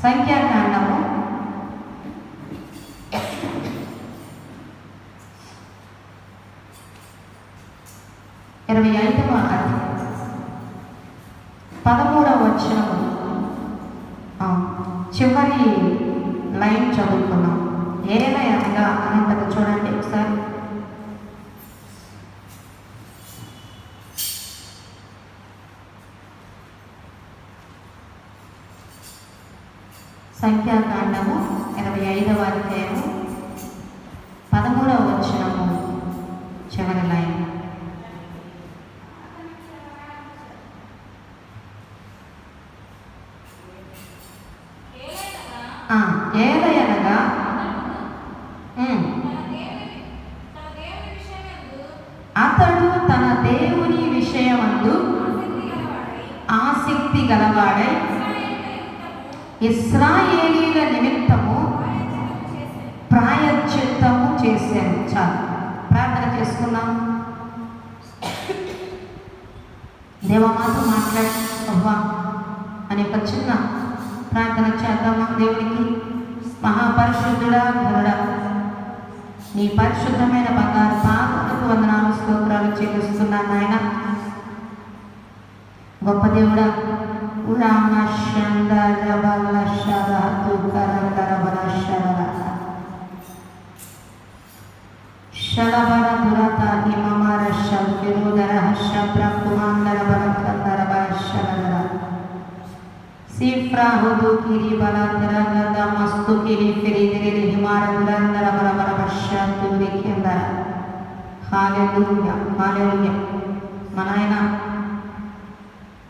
సంఖ్యాకాండము 25వ అధ్యాయం 13వ వచనము చివరి లైన్ చదువుకున్నాం. ఏలయనగా అనంతగా చూడండి ఒకసారి. సంఖ్యాకాండము 25వ అధ్యాయము 13వ వచనము చివరి లైన్. ఏలయనగా అతడు తన దేవుని విషయమందు ఆసక్తి గలవాడై ఇశ్రాయేలీల నిమిత్తము ప్రాయశ్చిత్తము చేశాను. చాలు, ప్రార్థన చేసుకున్నాం. దేవమాత మాట్లాడి అవ్వా అని ఒక చిన్న ప్రార్థన చేద్దామా దేవునికి. మహాపరిశుద్ధుడా, ఘనుడా, నీ పరిశుద్ధమైన బంగారు పాదములకు వందనాలు స్తోత్రాలు చెల్లిస్తున్నాను నాయన. గొప్ప దేవుడా, శలబర దురత హిమమర శల్ఫిరుదర శబ్ర కుమాందర బరకందర బరశలదర సిఫ్రాహుదు కిరి బలందర మస్తు కిరి ఫిరిదిరి హిమార దురందర బరబర బర్షతురి కిందర. హల్లెలూయా, హల్లెలూయా. మన ఆయన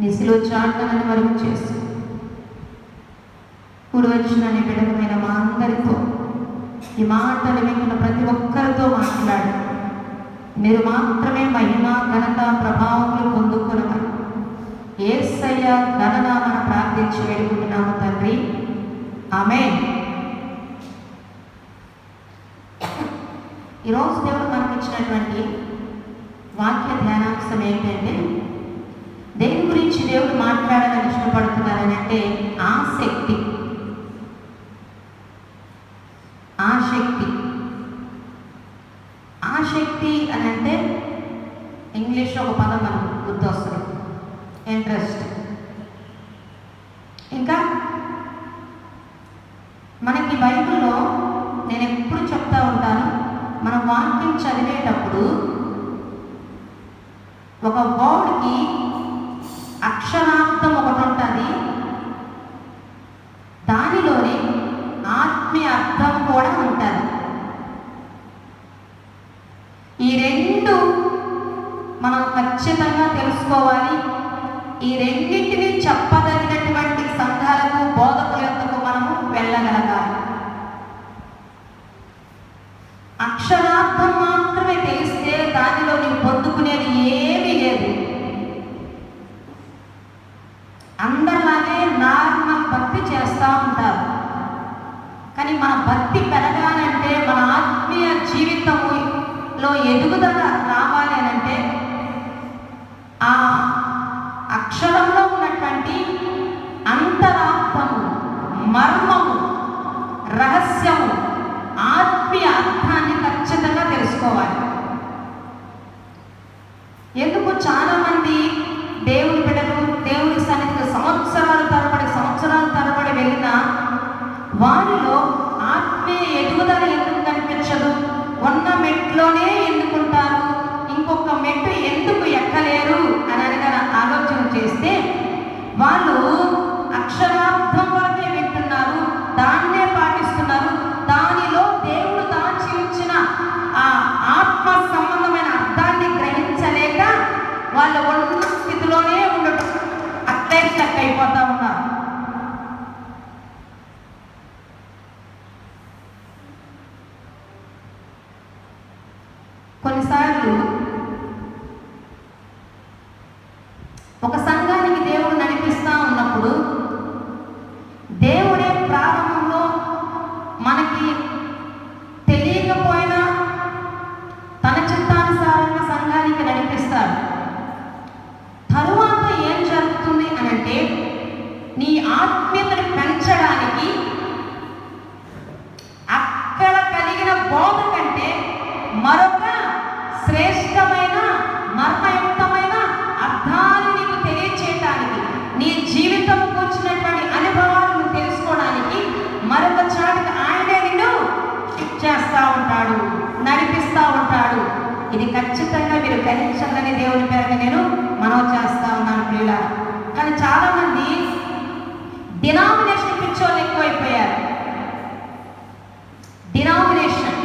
నిశిలో చాటునని వరకు చేసి కూడి వచ్చిన నీ బిడ్డమైన మా అందరితో ఈ మాటలు వింటున్న ప్రతి ఒక్కరితో మాట్లాడి మీరు మాత్రమే మహిమ ఘనత ప్రభావములు పొందుకునమని యేసయ్య ఘననామన ప్రార్థించి వేడుకుంటున్నాము తండ్రి, ఆమేన్. ఈరోజు దేవుడు మనకి ఇచ్చినటువంటి వాక్య ధ్యానాంశం ఏంటంటే, దేని గురించి దేవుడు మాట్లాడాలని ఇష్టపడుతున్నారని అంటే ఆసక్తి. ఆసక్తి ఆసక్తి అని అంటే ఇంగ్లీష్లో ఒక పదం మనకు గుర్తొస్తుంది, ఇంట్రెస్ట్. ఇంకా మనకి బైబిల్లో నేను ఎప్పుడు చెప్తా ఉంటాను, మనం వాక్యం చదివేటప్పుడు ఒక వర్డ్కి అక్షరార్థం ఒకటి ఉంటుంది, దానిలోనే ఆత్మీయ అర్థం కూడా ఉంటుంది. ఈ రెండు మనం ఖచ్చితంగా తెలుసుకోవాలి. ఈ రెండింటిని చెప్పదగినటువంటి సంఘాలకు బోధకుల యొక్కకు మనము వెళ్ళగలగాలి. అక్షరార్థం మాత్రమే తెలిస్తే దానిలో నీవు పొందుకునేది ఏమీ లేదు. అందరిలాగే నార్మల్ భక్తి చేస్తూ ఉంటారు, కానీ మన భక్తి పెరగాలంటే, మన ఆత్మీయ జీవితంలో ఎదుగుదల రావాలి అని అంటే ఆ అక్షరంలో ఉన్నటువంటి అంతరార్థము, మర్మము, రహస్యము, ఆత్మీయ అర్థాన్ని ఖచ్చితంగా తెలుసుకోవాలి. ఎందుకు చాలామంది దేవుని బిడ్డలు దేవుని సన్నిధికి సంవత్సరాల తరబడి వెళ్ళినా వారిలో ఆత్మీయ ఎదుగుదల ఎందుకు కనిపించదు? ఉన్న మెట్లోనే ఎందుకుంటారు, ఇంకొక మెట్టు ఎందుకు ఎక్కలేరు అని ఆలోచన చేస్తే వాళ్ళు అక్షరార్థం వరకే వింటున్నారు, దాన్నే పాటిస్తున్నారు. దానిలో దేవుడు దాచి ఉంచిన ఆ ఆత్మ సంబంధమైన అర్థాన్ని గ్రహించలేక వాళ్ళు ఉన్న స్థితిలోనే ఉండటం అట్లే స్టక్ అయిపోతా ఉన్నారు. కొన్నిసార్లు ఒక సంఘానికి దేవుడు నడిపిస్తూ ఉన్నప్పుడు దేవుడే ప్రారంభంలో మనకి తెలియకపోయినా తన చిత్తానుసారంగా సంఘానికి నడిపిస్తాడు. తరువాత ఏం జరుగుతుంది అని అంటే, నీ ఆత్మీయతను పెంచడానికి ఇది ఖచ్చితంగా మీరు గ్రహించాలని దేవుని పేరున నేను మనవి చేస్తా ఉన్నాను ప్రియులారా. కానీ చాలా మంది డినామినేషన్ పిచ్చోళ్ళు ఎక్కువైపోయారు. డినామినేషన్,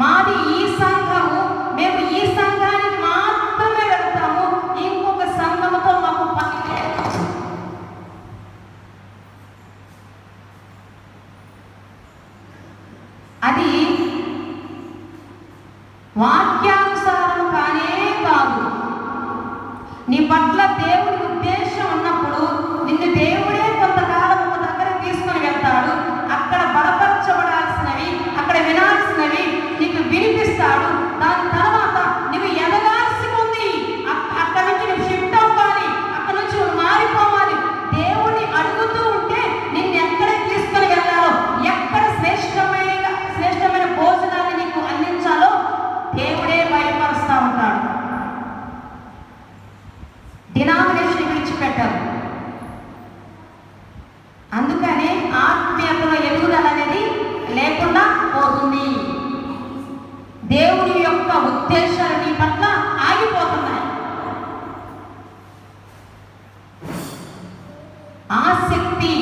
మాది ఈ సంఘము, మేము ఈ సంఘానికి మాత్రమే వెళ్తాము, ఇంకొక సంఘముతో మాకు పని లేదు. అది వాక్యానుసారం కానే కాదు. నీ పట్ల దేవుడి ఉద్దేశం ఉన్నప్పుడు నిన్ను దేవుడే కొంతకాలం ఒక దగ్గర తీసుకొని వెళ్తాడు. అక్కడ బలపరచబడాల్సినవి, అక్కడ వినాల్సినవి నీకు వినిపిస్తాడు. దాని తర్వాత నువ్వు ఎదగాల్సి ఉంది. అక్కడి నుంచి నువ్వు షిఫ్ట్ అవ్వాలి, అక్కడి నుంచి నువ్వు మారిపోవాలి. దేవుడిని అడుగుతూ ఉంటే నిన్ను ఎక్కడ తీసుకొని వెళ్ళాలో, ఎక్కడ శ్రేష్టమైన భోజనాన్ని నీకు అందించాలో దేవుడే బయలుపరుస్తూ ఉంటాడు. డినామినేషన్ విడిచిపెట్టారు. అందుకనే ఆత్మీయతలో ఎదుగుదల అనేది లేకుండా పోతుంది. దేవుని యొక్క ఉద్దేశాలు నీ పట్ల ఆగిపోతున్నాయి. ఆసక్తి,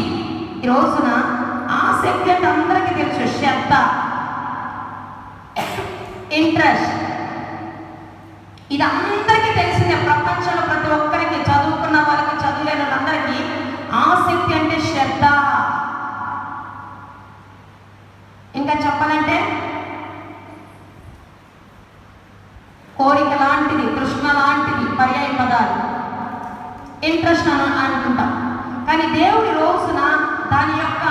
ఈ రోజున ఆసక్తి అంటే అందరికీ తెలుసు. శ్రద్ధ, ఇంట్రెస్ట్, ఇది అందరికీ తెలిసిందే. ప్రపంచంలో ప్రతి ఒక్కరికి, చదువుకున్న వాళ్ళకి, చదువులేని వాళ్ళందరికీ ఆసక్తి అంటే శ్రద్ధ. ఇంకా చెప్పాలంటే కోరిక లాంటిది, కృష్ణ లాంటిది పర్యాయ పదాలు. ఇంట్రెస్ట్ అని అనుకుంటాం. కానీ దేవుడి రోజున దాని యొక్క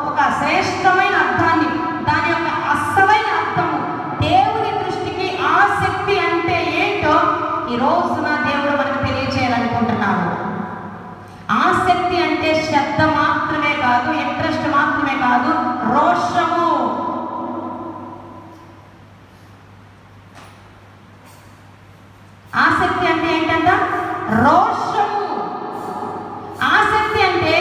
ఒక శ్రేష్టమైన అర్థాన్ని, దాని యొక్క అస్సలైన అర్థము, దేవుని దృష్టికి ఆసక్తి అంటే ఏంటో ఈ రోజున దేవుడు మనకు తెలియచేయాలనుకుంటున్నాడు. ఆసక్తి అంటే శ్రద్ధ మాత్రమే కాదు, ఇంట్రెస్ట్ మాత్రమే కాదు, రోషము. ఆసక్తి అంటే ఏంటంట? రోషము. ఆసక్తి అంటే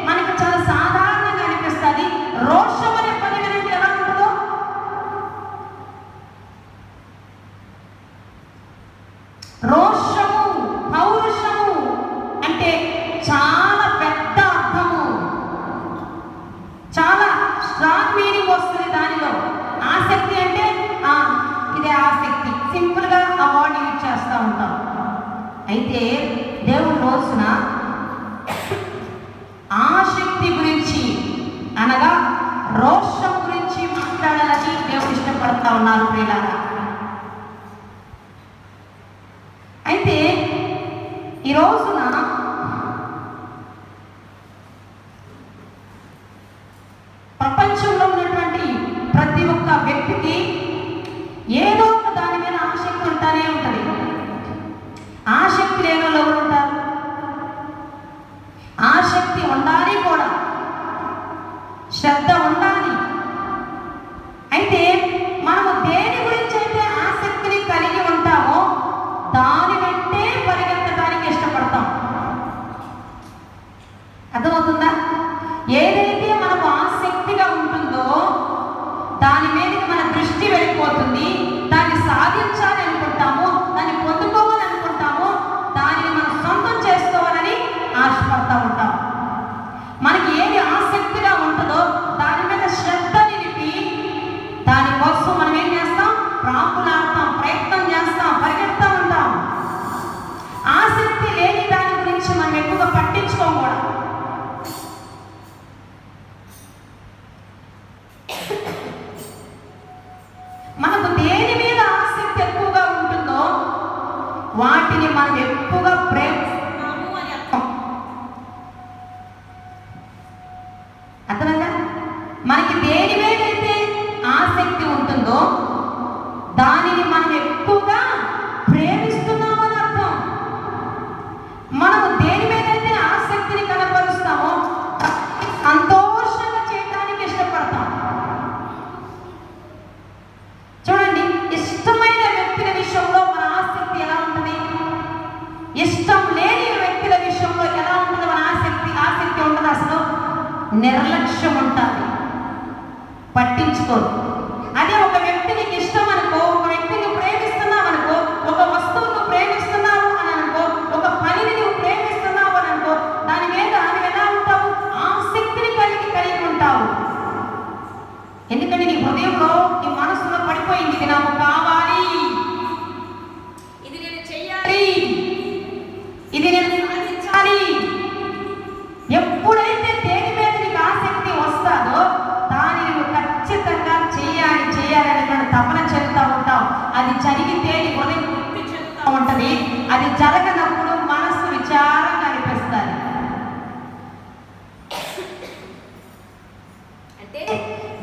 మనకు చాలా సాధారణంగా అనిపిస్తుంది. రోషం అనే పని వినండి ఎలా ఉంటుందో. రోషము, పౌరుషము అంటే చాలా పెద్ద అర్థము, చాలా స్ట్రాంగ్ మీనింగ్ వస్తుంది దానిలో. ఆసక్తి అంటే ఇదే ఆసక్తి, సింపుల్ గా ఆ వర్డ్ యూజ్ చేస్తూ ఉంటాం. అయితే దేవుడి రోజున ఆసక్తి గురించి అనగా రోషం గురించి మాట్లాడాలని దేవుడు ఇష్టపడతా ఉన్నారు ప్రియులారా. అయితే ఈ రోజున ప్రపంచంలో ఉన్నటువంటి ప్రతి ఒక్క వ్యక్తికి ఏదో ఒక దాని మీద ఆసక్తి ఉంటానే ఉంటుంది. ఆసక్తి లేని వాళ్ళు ఎవరు ఉంటారు? ఆసక్తి ఉండాలి కూడా, శ్రద్ధ ఉండాలి. అయితే మనము దేని గురించి అయితే ఆసక్తిని కలిగి ఉంటామో దాని వెంటే పరిగెత్తడానికి ఇష్టపడతాం. అర్థమవుతుందా? ఏదైతే మనకు ఆసక్తిగా ఉంటుందో దాని మీదకి మన దృష్టి వెళ్ళిపోతుంది. దాన్ని సాధించాలి అనుకుంటాము, దాన్ని పొందుకోవాలి అనుకుంటాము, దానిని మనం సొంతం చేసుకోవాలని ఆశపడతా ఉంటాం. మనకి ఏది ఆసక్తిగా ఉంటుందో దాని మీద శ్రద్ధ నిలిపి దానికోసం మనం ఏం చేస్తాం? ప్రాకులాడతాం, ప్రయత్నం చేస్తాం, పరిగెడతా ఉంటాం. ఆసక్తి లేని దాని గురించి మనం ఎక్కువగా పట్టించుకోం కూడా. మనకు దేని మీద ఆసక్తి ఎక్కువగా ఉంటుందో వాటిని మనం ఎక్కువగా ప్రేమిస్తాము అని అర్థం. అర్థమైందా? మనకి దేని మీద అయితే ఆసక్తి ఉంటుందో దానిని మనం ఎక్కువగా ప్రేమిస్తున్నామని అర్థం. మనము దేని మీద అయితే ఆసక్తిని కనపరుస్తామో సంతోషంగా చేయడానికి ఇష్టపడతాం. చూడండి, ఇష్టమైన వ్యక్తుల విషయంలో మన ఆసక్తి ఎలా ఉంటుంది? ఇష్టం లేని వ్యక్తుల విషయంలో ఎలా ఉంటుంది మన ఆసక్తి ఉంటుంది? అసలు నిర్లక్ష్యం ఉంటుంది, పట్టించుకోరు. అదే ఒక వ్యక్తికి ఇష్టం అనుకో, ఒక వ్యక్తిని ప్రేమిస్తున్నా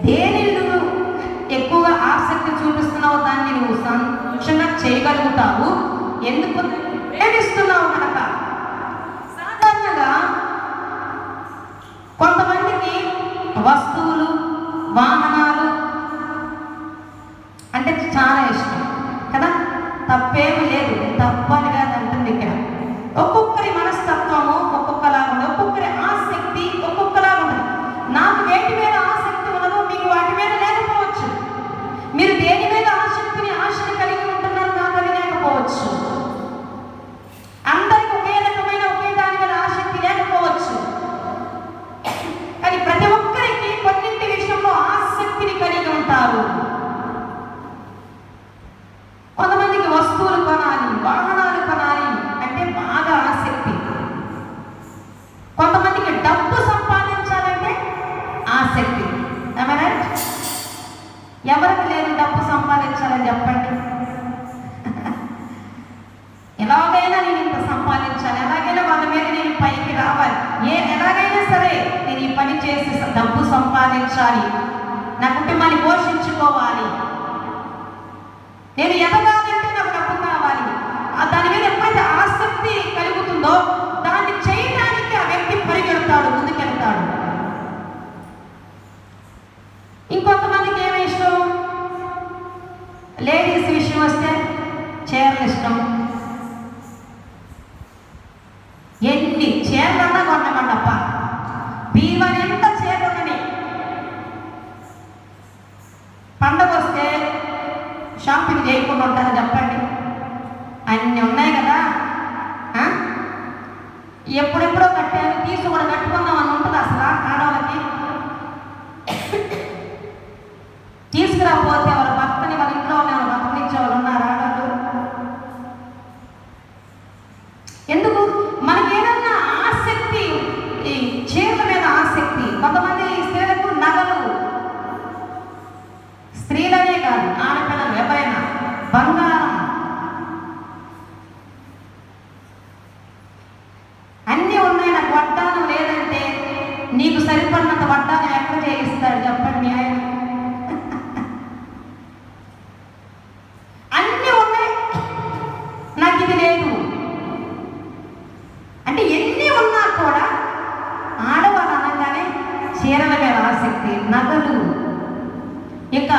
దేని నువ్వు ఎక్కువగా ఆసక్తి చూపిస్తున్నావు దాన్ని నువ్వు సంతోషంగా చేయగలుగుతావు. ఎందుకు ప్రేమిస్తున్నావు కనుక. సాధారణంగా కొంతమందికి వస్తువులు, వాహనాలు అంటే చాలా ఇష్టం కదా. తప్పేమి లేదు, తప్పని కాదు అంటుంది ఇక్కడ. ఒక్కొక్కరి మనస్తత్వము ఒక్కొక్కలాగా ఉంటుంది, ఒక్కొక్కరి ఆసక్తి ఒక్కొక్కలాగా ఉంటుంది. నాకు వేటి మీద ఆసక్తి ఉన్నదో మీకు వాటి మీద లేకపోవచ్చు. మీరు దేని మీద ఆశని కలిగి ఉంటున్నారు, నాకు అది లేకపోవచ్చు. అందరికి ఒకే రకమైన ఒకే దాని మీద ఆసక్తి లేకపోవచ్చు. కానీ ప్రతి ఒక్కరికి కొన్నింటి విషయంలో ఆసక్తిని కలిగి ఉంటారు. కొంతమందికి వస్తువులు కొనాలి, వాహనాలు కొనాలి అంటే బాగా ఆసక్తి. కొంతమందికి డబ్బు సంపాదించాలంటే ఆసక్తి. ఎవరికి లేదు డబ్బు సంపాదించాలని చెప్పండి. ఎలాగైనా నేను ఇంత సంపాదించాలి, ఎలాగైనా వాళ్ళ మీద నేను పైకి రావాలి, ఎలాగైనా సరే నేను ఈ పని చేసి డబ్బు సంపాదించాలి, నా కుటుంబాన్ని పోషించుకోవాలి, నేను ఎదగాలంటే నాకు డబ్బు కావాలి. దాని మీద ఎప్పుడైతే ఆసక్తి కలుగుతుందో దాన్ని చేయడానికి ఆ వ్యక్తి పరిగెడతాడు, ముందుకెళ్తాడు. ఇంకొంతమందికి ఏమి ఇష్టం, లేడీస్ విషయం వస్తే చీరలు ఇష్టం. ఎన్ని చీరలన్నా కొనమండప్ప, బీవని ఎంత చీరలని. పండగ వస్తే షాపింగ్ చేయకుండా ఉంటారని చెప్పండి. అన్నీ ఉన్నాయి కదా, ఎప్పుడెప్పుడో కట్టాను తీసి కూడా కట్టుకుందాం అని ఉంటుంది అసలు ఆడవాళ్ళకి. తీసుకురాకపోతే వాళ్ళ భర్తని వాళ్ళ ఇంట్లో వాళ్ళ భర్తనిచ్చే వాళ్ళు ఉన్నారు ఆడవాళ్ళు. ఎందుకు మనకి ఏదన్నా ఆసక్తి, ఈ చీరల మీద ఆసక్తి. కొంతమంది స్త్రీలకు నగలు, స్త్రీలనే కాదు ఆడపిల్లలు ఎవరైనా బంగారం, అన్నీ ఉన్నాయి. నాకు వడ్డానం లేదంటే నీకు సరిపడినంత వడ్డానం ఎక్కడ చేయిస్తాడు చెప్పండి ఆయన. అన్నీ ఉన్నాయి, నాకు ఇది లేదు అంటే ఎన్ని ఉన్నా కూడా ఆడవాళ్ళు అనగానే చీరల మీద ఆసక్తి, నగలు. ఇక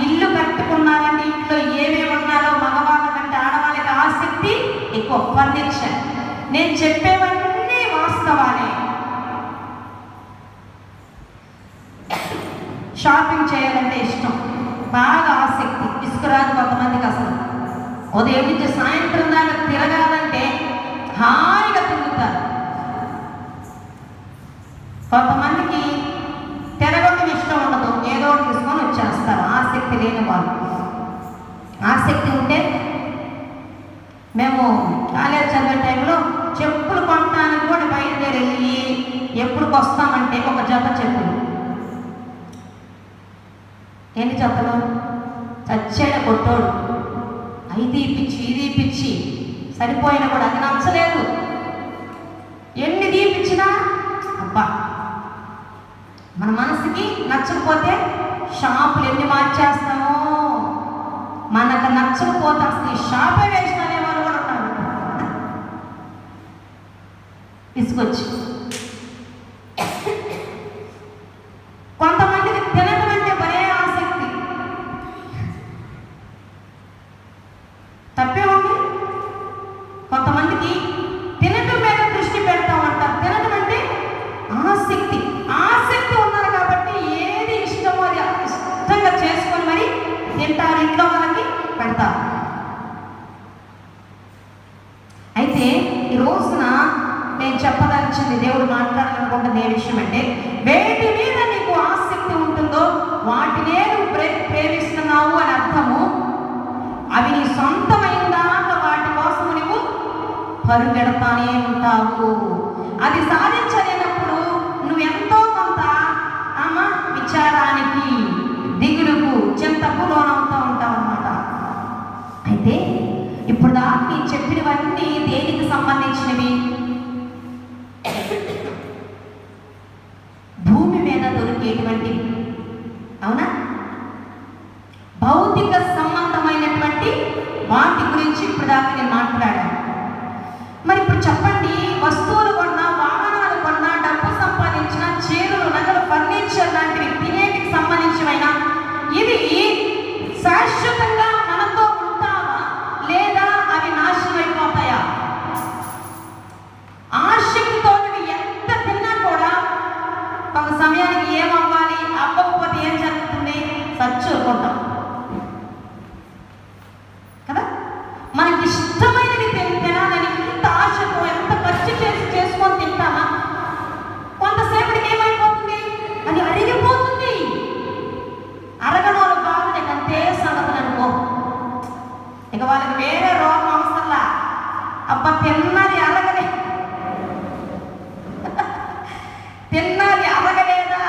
ఇల్లు కట్టుకున్నారంటే ఇంట్లో ఏమేమి ఉన్నారో మగవాళ్ళ కంటే ఆడవాళ్ళకి ఆసక్తి ఎక్కువ. ఫర్నిచర్, నేను చెప్పేవన్నీ వాస్తవాలే. షాపింగ్ చేయాలంటే ఇష్టం, బాగా ఆసక్తి. ఇసుకురాదు కొంతమందికి అసలు. ఉదయం నుంచి సాయంత్రం దాకా తిరగాలంటే హాయిగా తిరుగుతారు. కొంతమందికి తిరగడం ఇష్టం ఉండదు, ఏదో తీసుకొని వచ్చేస్తారు. ఆసక్తి లేని వాళ్ళు. ఆసక్తి ఉంటే మేము కాలేజ్ చదివే టైంలో చెప్పులు కొనడానికి కూడా బయలుదేరి ఎప్పుడు వస్తామంటే ఒక జత చెప్పులు, ఎన్ని జతలు చచ్చాడు కొట్టోడు, ఇది ఇప్పించి ఇది ఇప్పించి సరిపోయినా కూడా అది నచ్చలేదు. ఎన్ని దీపించినా అబ్బా, మన మనసుకి నచ్చకపోతే షాపులు ఎన్ని మార్చేస్తామో. మనకు నచ్చకపోతే అసలు ఈ షాపే వేసిన వాళ్ళు కూడా ఉన్నారు. తీసుకొచ్చి కొంతమందికి తినడం అంటే భలే ఆసక్తి. తప్పే ఉంది. కొంతమందికి తినడం మీద దృష్టి పెడతాం అంటారు. తినడం అంటే ఆసక్తి. ఆసక్తి ఉన్నారు కాబట్టి ఏది ఇష్టమో అది ఇష్టంగా చేసుకొని మరి తింటారు, ఇంట్లో వాళ్ళకి పెడతారు. అయితే ఈ రోజున నేను చెప్పదలిచింది, దేవుడు మాట్లాడాలనుకుంటుంది ఏ విషయం అంటే, వేటి మీద నీకు ఆసక్తి ఉంటుందో వాటినే నువ్వు ప్రేమిస్తున్నావు అని అర్థము. అవి నీ సొంతమైందాక వాటి కోసం నువ్వు పరుగెడతానే ఉంటావు. అది సాధించలేనప్పుడు నువ్వు ఎంతో కొంత విచారానికి, దిగులుకు, చింతకు లోనవుతూ ఉంటావు అన్నమాట. అయితే ఇప్పుడు దాన్ని చెప్పినవన్నీ దేనికి సంబంధించినవి? భూమి మీద దొరికేటువంటి శాశ్వతంగా మనతో ఉంటావా లేదా అవి నాశనం అయిపోతాయా? ఆసక్తితో నువ్వు ఎంత తిన్నా కూడా ఒక సమయానికి ఏమవ్వాలి, అవ్వకపోతే ఏం జరుగుతుంది? చచ్చుకుంటాం కదా. మనకి ఇష్టమైనది తినాలని ఎంత ఆశతో ఎంత ఖర్చు చేసుకొని తింటామా, కొంతసేపటికి ఏమైపోతుంది? అది అరిగిపోతుంది. అరగనోళ్ళు బాగు నీకు అంతే సంగతులు అనుకో. ఇక వాళ్ళకి వేరే రోగం అవసరంలా. అబ్బా తిన్నది అరగలే, తిన్నది అరగలేదా?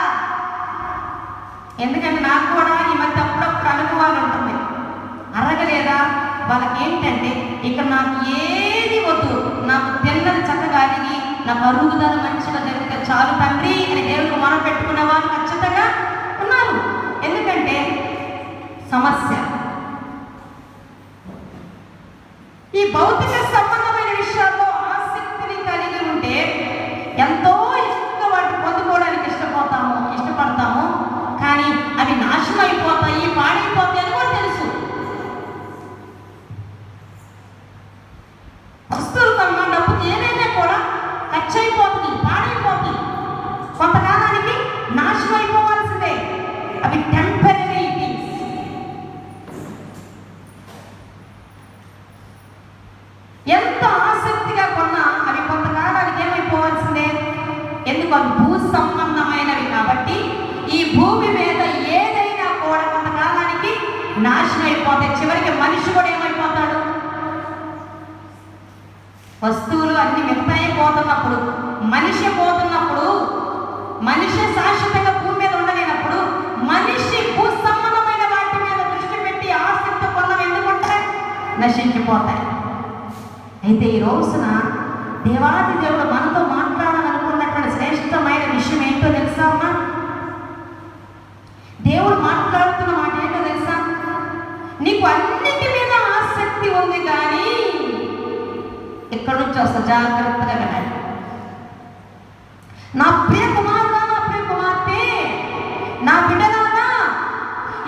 ఎందుకంటే నాకు కూడా ఈ మధ్య అప్పుడప్పుడు అనుభవాలు ఉంటుంది. అరగలేదా? వాళ్ళకి ఏంటంటే ఇక్కడ నాకు ఏది వద్దు, నాకు తిన్నది చక్కగా అరిగి నాకు అరుగుదల మంచిగా జరిగితే చాలు తండ్రి అని దేవుడికి మనం పెట్టుకునే వాళ్ళు ఖచ్చితంగా ఉన్నారు. ఎందుకంటే సమస్య ఈ భౌతిక సంబంధమైన విషయాల్లో ఆసక్తిని కలిగి ఉంటే ఎంతో ఇష్టంగా వాటిని పొందుకోవడానికి ఇష్టపడతాము. కానీ అవి నాశనం అయిపోతాయి, పాడైపోతాయి అని కూడా తెలుసు. వస్తువులు కన్నా డబ్బు ఏదైనా కూడా ఖర్చు అయిపోతుంది, పాడైపోతుంది, కొంతకాలానికి నాశనం అయిపోవాల్సిందే. అవి టెంపరీ థింగ్స్. ఎంత ఆసక్తిగా కొన్నా అవి కొంతకాలానికి ఏమైపోవాల్సిందే. ఎందుకు? అవి భూ సంబంధమైనవి కాబట్టి ఈ భూమి మీద ఏదైనా కూడా కొంతకాలానికి నాశనం అయిపోతాయి. చివరికి మనిషి కూడా ఏమైపోతాడు? వస్తువులు అన్ని మిగతాయి పోతున్నప్పుడు, మనిషి పోతున్నప్పుడు, మనిషి శాశ్వతంగా భూమి మీద ఉండలేనప్పుడు మనిషి భూ సంబంధమైన వాటి మీద దృష్టి పెట్టి ఆసక్తి కొన్నవి ఎందుకుంటే నశించిపోతాయి. అయితే ఈ రోజున దేవాది దేవుడు మనతో మాట్లాడాలనుకున్నటువంటి శ్రేష్టమైన విషయం ఏంటో తెలుసా అమ్మా? దేవుడు మాట్లాడుతున్న మాట ఏంటో తెలుసా? నీకు అన్నిటి మీద ఆసక్తి ఉంది, కానీ ఎక్కడి నుంచి వస్తా జాగ్రత్తగా వినండి. నా ప్రియ కుమారుడా, నా ప్రియ కుమార్తె, నా బిడ్డలారా,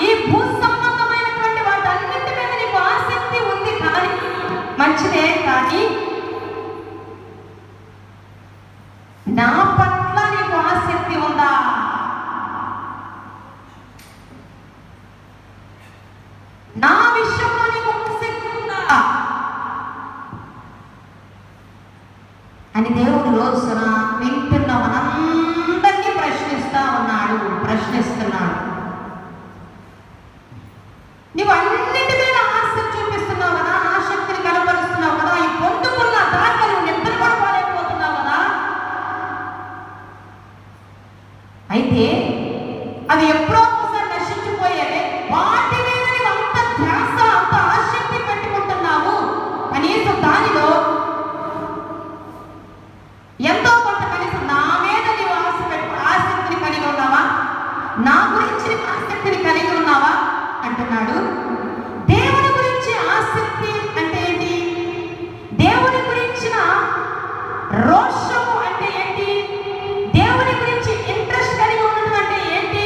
ఈ భూ సంబంధమైనటువంటి వాటన్నింటి మీద నీకు ఆసక్తి ఉంది కానీ మంచిదే, కానీ నా పట్ల నీకు ఆసక్తి ఉందా? నా విషయంలో నీకు ఆసక్తి ఉందా అని దేవుడు రోజున వింటున్న మనందరినీ ప్రశ్నిస్తున్నాడు. నువ్వు అన్నిటి మీద ఆసక్తి చూపిస్తున్నావు కదా, ఆసక్తిని కనపరుస్తున్నావు కదా, ఈ పొందుకున్న దాకా నువ్వు నిద్ర కూడా పోలేకపోతున్నావు కదా. అయితే అవి ఎప్పుడో ఒకసారి నశించిపోయేవే. వాటి మీద నువ్వు అంత ధ్యాస, అంత ఆసక్తి పెట్టుకుంటున్నావు. కనీసం దానిలో ఎంతో కొంత కనీసం నా మీద నీవు ఆసక్తిని కలిగి ఉన్నావా, నా గురించి ఆసక్తిని కలిగి ఉన్నావా అంటున్నాడు. దేవుని గురించి ఆసక్తి అంటే ఏంటి? దేవుని గురించిన రోషము అంటే ఏంటి? దేవుని గురించి ఇంట్రెస్ట్ కలిగి ఉండడం అంటే ఏంటి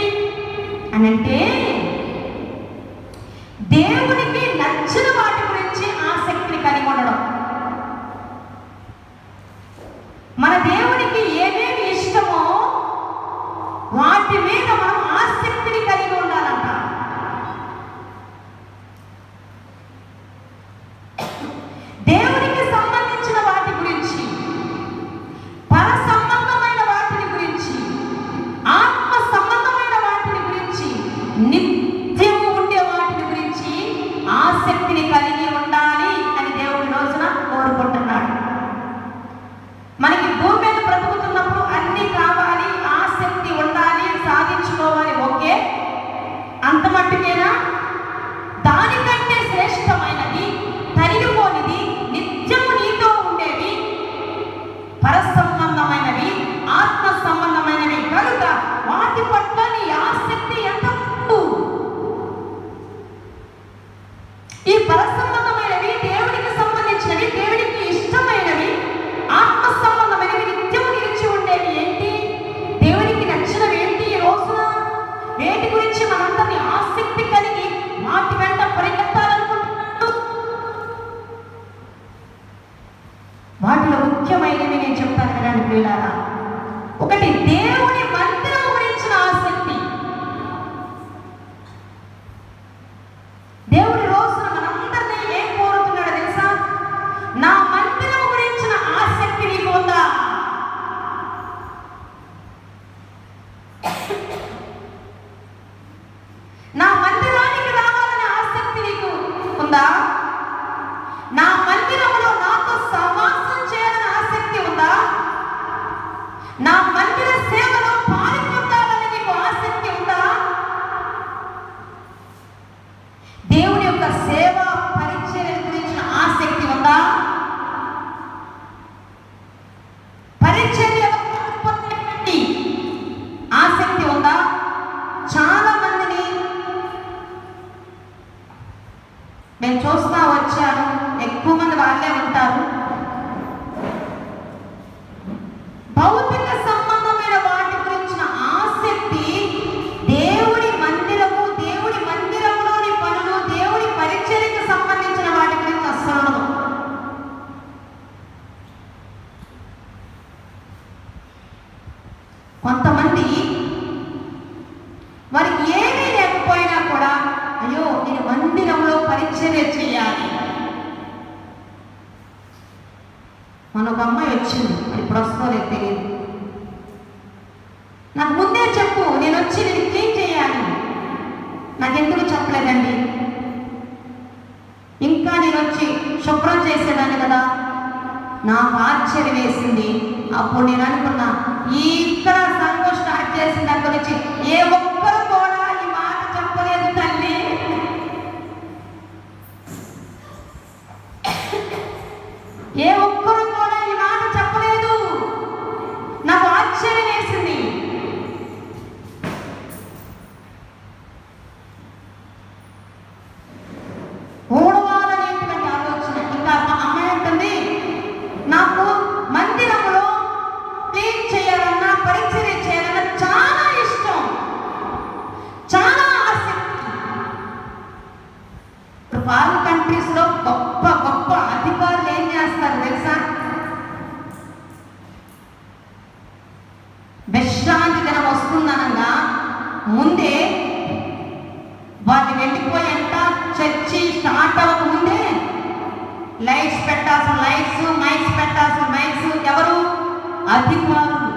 అని అంటే, దేవునికి నచ్చిన వాటి గురించి ఆసక్తిని కలిగి ఉండడం. మన దేవునికి ఏమేమి ఇష్టమో వాటి మీద మనం ఆసక్తిని కలిగి ఉండాలంట. దేవునికి సంబంధించిన వాటి గురించి, పర సంబంధమైన వాటిని గురించి, ఆత్మ సంబంధమైన వాటిని గురించి, నిత్యము ఉండే వాటిని గురించి ఆసక్తిని కలిగి ఉండాలి అని దేవుడి రోజున కోరుకుంటున్నాడు. మనకి భూమి మీద బ్రతుకుతున్నప్పుడు అన్ని కావాలి, ఆసక్తి ఉండాలి, సాధించుకోవాలి, ఓకే, అంత మట్టుకేనా? దానికంటే శ్రేష్టమైనది, తరిగిపోనిది, నిత్యము నీతో ఉండేవి, పర సంబంధమైనవి, ఆత్మ సంబంధమైనవి కనుక వాటి పట్ల నీ ఆసక్తి ఎంత ఉండు. ఈ పర సంబంధమైనవి, దేవునికి సంబంధించినవి, దేవునికి ఇష్టమైనవి, ఆత్మ సంబంధమైనవి, నిత్యము నిలిచి ఉండేవి ఏంటి? దేవునికి నచ్చినవి ఏంటి? ఈ రోజున వేటి గురించి మనందరినీ ఆసక్తి కలిగి వాటి వెంట చూస్తా వచ్చాను. ఎక్కువ మంది వాళ్ళే ఉంటారు. భౌతిక సంబంధమైన వాటి గురించిన ఆసక్తి దేవుడి మందిరము, దేవుడి మందిరంలోని పనులు, దేవుడి పరిచర్యకు సంబంధించిన వాటి గురించి అస్సలు. కొంతమంది వారికి ఏమీ లేకపోయినా కూడా అయ్యో నేను మందిరంలో పరిచర్య చేయాలి. మనొక అమ్మాయి వచ్చింది, ఇప్పుడు వస్తోలేదు తెలియదు. నాకు ముందే చెప్పు, నేను వచ్చి నేను క్లీన్ చేయాలి. నాకెందుకు చెప్పలేదండి? ఇంకా నేను వచ్చి శుభ్రం చేసేదాన్ని కదా. నాకు ఆశ్చర్యం వేసింది. అప్పుడు నేను అనుకున్నా, ఇక్కడ సంఘం స్టార్ట్ చేసిన దగ్గర నుంచి ఏ ఒక్కరు కూడా ఈ మాట చెప్పలేదు తల్లి. ఏ ఒక్కరు కూడా ఈ మాట చెప్పలేదు. నాకు ఆశ్చర్యం వేసింది. ఓడవాలనేటువంటి ఆలోచన. ఇంకా అమ్మాయి ఉంటుంది, నాకు మందిరంలో క్లీన్ చేయాలన్నా పరిచర్య చేయాలన్నా చాలా ఇష్టం, చాలా ఆసక్తి. ఇప్పుడు ఫారిన్ కంట్రీస్ లో గొప్ప గొప్ప అధికారులు ఏం చేస్తారు తెలుసా? విశ్రాంతి దినం వస్తుందనగా ముందే వాళ్ళు వెళ్ళిపోయేంత చర్చి స్టార్ట్ అవ్వక ముందే లైట్స్ పెట్టాల్సిన లైట్స్, మైక్స్ పెట్టాల్సిన మైక్స్. ఎవరు? అధికారులు.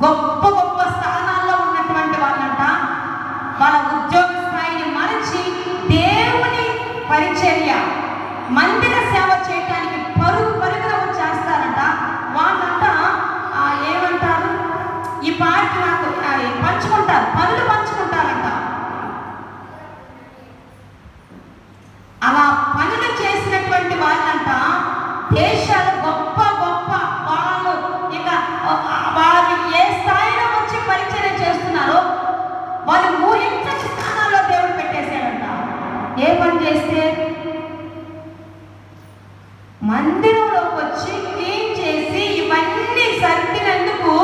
గొప్ప గొప్ప స్థానాల్లో ఉన్నటువంటి వాళ్ళంట వాళ్ళ ఉద్యోగ స్థాయిని మరచి దేవుని పరిచర్య, మందిర సేవ చేయడానికి పరుగున చేస్తారంట. వాళ్ళంట ఏమంటారు, ఈ పార్టీ నాకు పంచుకుంటారు, పనులు పంచుకుంటారంట. అలా పనులు చేసినటువంటి వాళ్ళంట దేశాలు గొప్ప గొప్ప వాళ్ళు, ఇక వాళ్ళు ఏ స్థాయిలో వచ్చి పరిచర్య చేస్తున్నారో వాళ్ళు ఊహించని స్థానాల్లో దేవుడు పెట్టేశాడంట. ఏ పని చేస్తే? మందిరంలోకి వచ్చి క్లీన్ చేసి ఇవన్నీ సర్దినందుకు,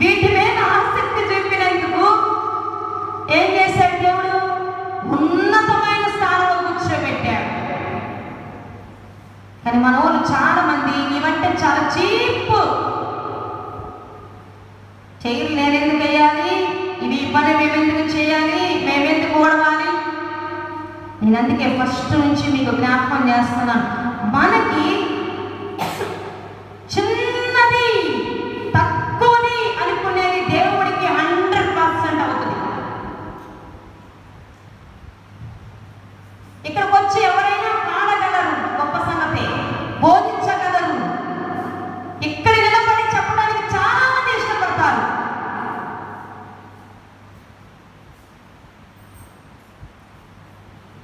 వీటి మీద ఆసక్తి చూపినందుకు ఏం చేశాడు దేవుడు? ఉన్నతమైన స్థానంలో కూర్చోబెట్టాడు. కానీ మన వాళ్ళు చాలా మంది ఇవంటే చాలా చీప్. చేయరు, నేనెందుకు వేయాలి, ఇవి ఈ పని మేమెందుకు చేయాలి, మేమెందుకు ఓడవాలి. నేను అందుకే ఫస్ట్ నుంచి మీకు జ్ఞాపకం చేస్తున్నాను, మనకి చిన్నది తక్కువది అనుకునేది దేవుడికి 100% అవుతుంది. ఇక్కడికి వచ్చి ఎవరైనా పాడగలరు, గొప్ప సంగతి, బోధించగలరు. ఇక్కడ నిలబడి చెప్పడానికి చాలా మంది ఇష్టపడతారు.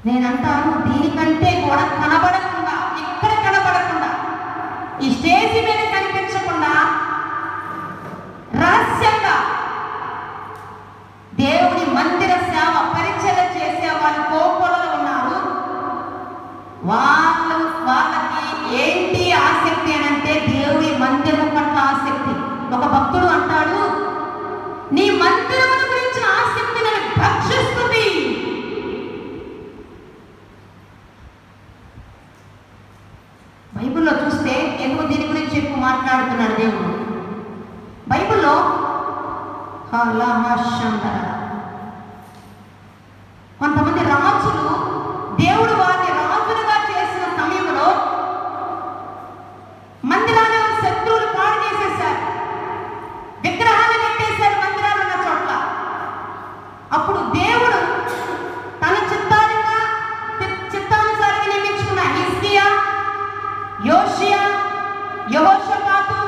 నేనంటాను, దీనికంటే కూడా కనబడకుండా, ఇక్కడ కనబడకుండా, ఈ స్టేజి మీద కనిపించకుండా రహస్యంగా దేవుని మందిర సేవ పరిచర్య చేసే వాళ్ళు కోపంలో ఉన్నారు. వాళ్ళకి ఏంటి ఆసక్తి అని అంటే దేవుని మందిరం పట్ల ఆసక్తి. ఒక భక్తుడు అంటాడు, నీ మందిరం గురించిన ఆసక్తి నన్ను భక్షిస్తుంది. బైబిల్లో చూస్తే ఎందుకు దీని గురించి ఎక్కువ మాట్లాడుతున్నాడు దేవుడు. బైబిల్లో కొంతమంది రాజులు దేవుడు వారిని రాజులుగా చేసిన సమయంలో మందిరాన్ని శత్రువులు పాడు చేసేశారు, విగ్రహాలు పెట్టేశారు మందిరాలు ఉన్న చోట్ల. అప్పుడు దేవుడు తన చిత్తానుసారంగా నియమించుకున్న హిజ్కియా, యోషియా, యెహోషాపాతు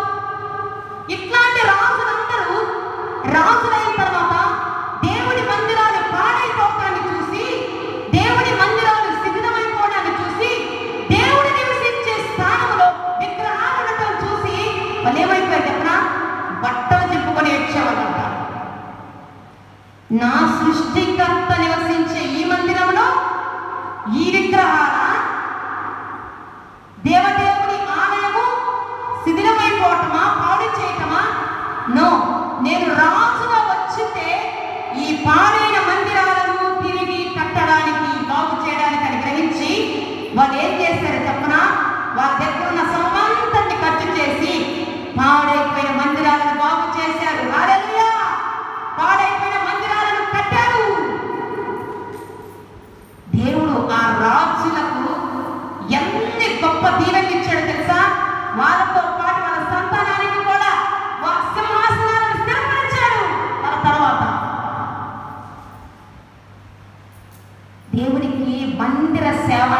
ఇట్లాంటి రాజులందరూ రాజులైన తర్వాత దేవుడి మందిరాలు పాడైపోవడాన్ని చూసి, దేవుడి మందిరాలు శిథిలమైపోవడాన్ని చూసి, దేవుడు నివసించే స్థానంలో విగ్రహాలు ఉండటం చూసి వాళ్ళు ఏమైపోయారు చెప్పిన? బట్టలు చెప్పుకొని ఏడ్చేవాళ్ళంట. నా సృష్టికర్త నివసించే ఈ మందిరంలో ఈ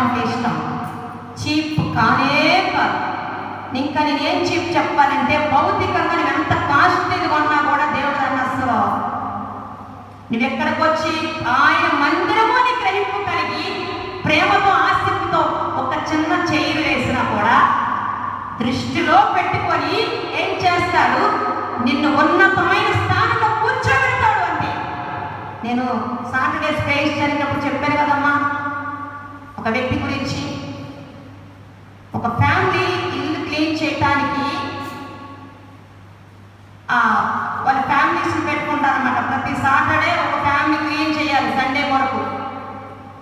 అంటే ఇష్టం, చీప్ కానే కాదు. ఇంకా నేనేం చీప్ చెప్పాలంటే, భౌతికంగా నువ్వు ఎంత కాస్ట్లీగా కొన్నా కూడా దేవుడు అన్న అసలు నువ్వు ఎక్కడికి వచ్చి ఆయన మందిరమోని గ్రహింపు కలిగి ప్రేమతో ఆసక్తితో ఒక చిన్న చైర్ వేసినా కూడా దృష్టిలో పెట్టుకొని ఏం చేస్తాడు, నిన్ను ఉన్నతమైన స్థానంలో కూర్చోబెడతాడు. అంటే నేను సాటర్డే స్పేస్ జరిగినప్పుడు చెప్పాను కదమ్మా, ఒక వ్యక్తి గురించి. ఒక ఫ్యామిలీ ఇల్లు క్లీన్ చేయటానికి వాళ్ళ ఫ్యామిలీస్ని పెట్టుకుంటారన్నమాట. ప్రతి సాటర్డే ఒక ఫ్యామిలీ క్లీన్ చేయాలి, సండే వరకు.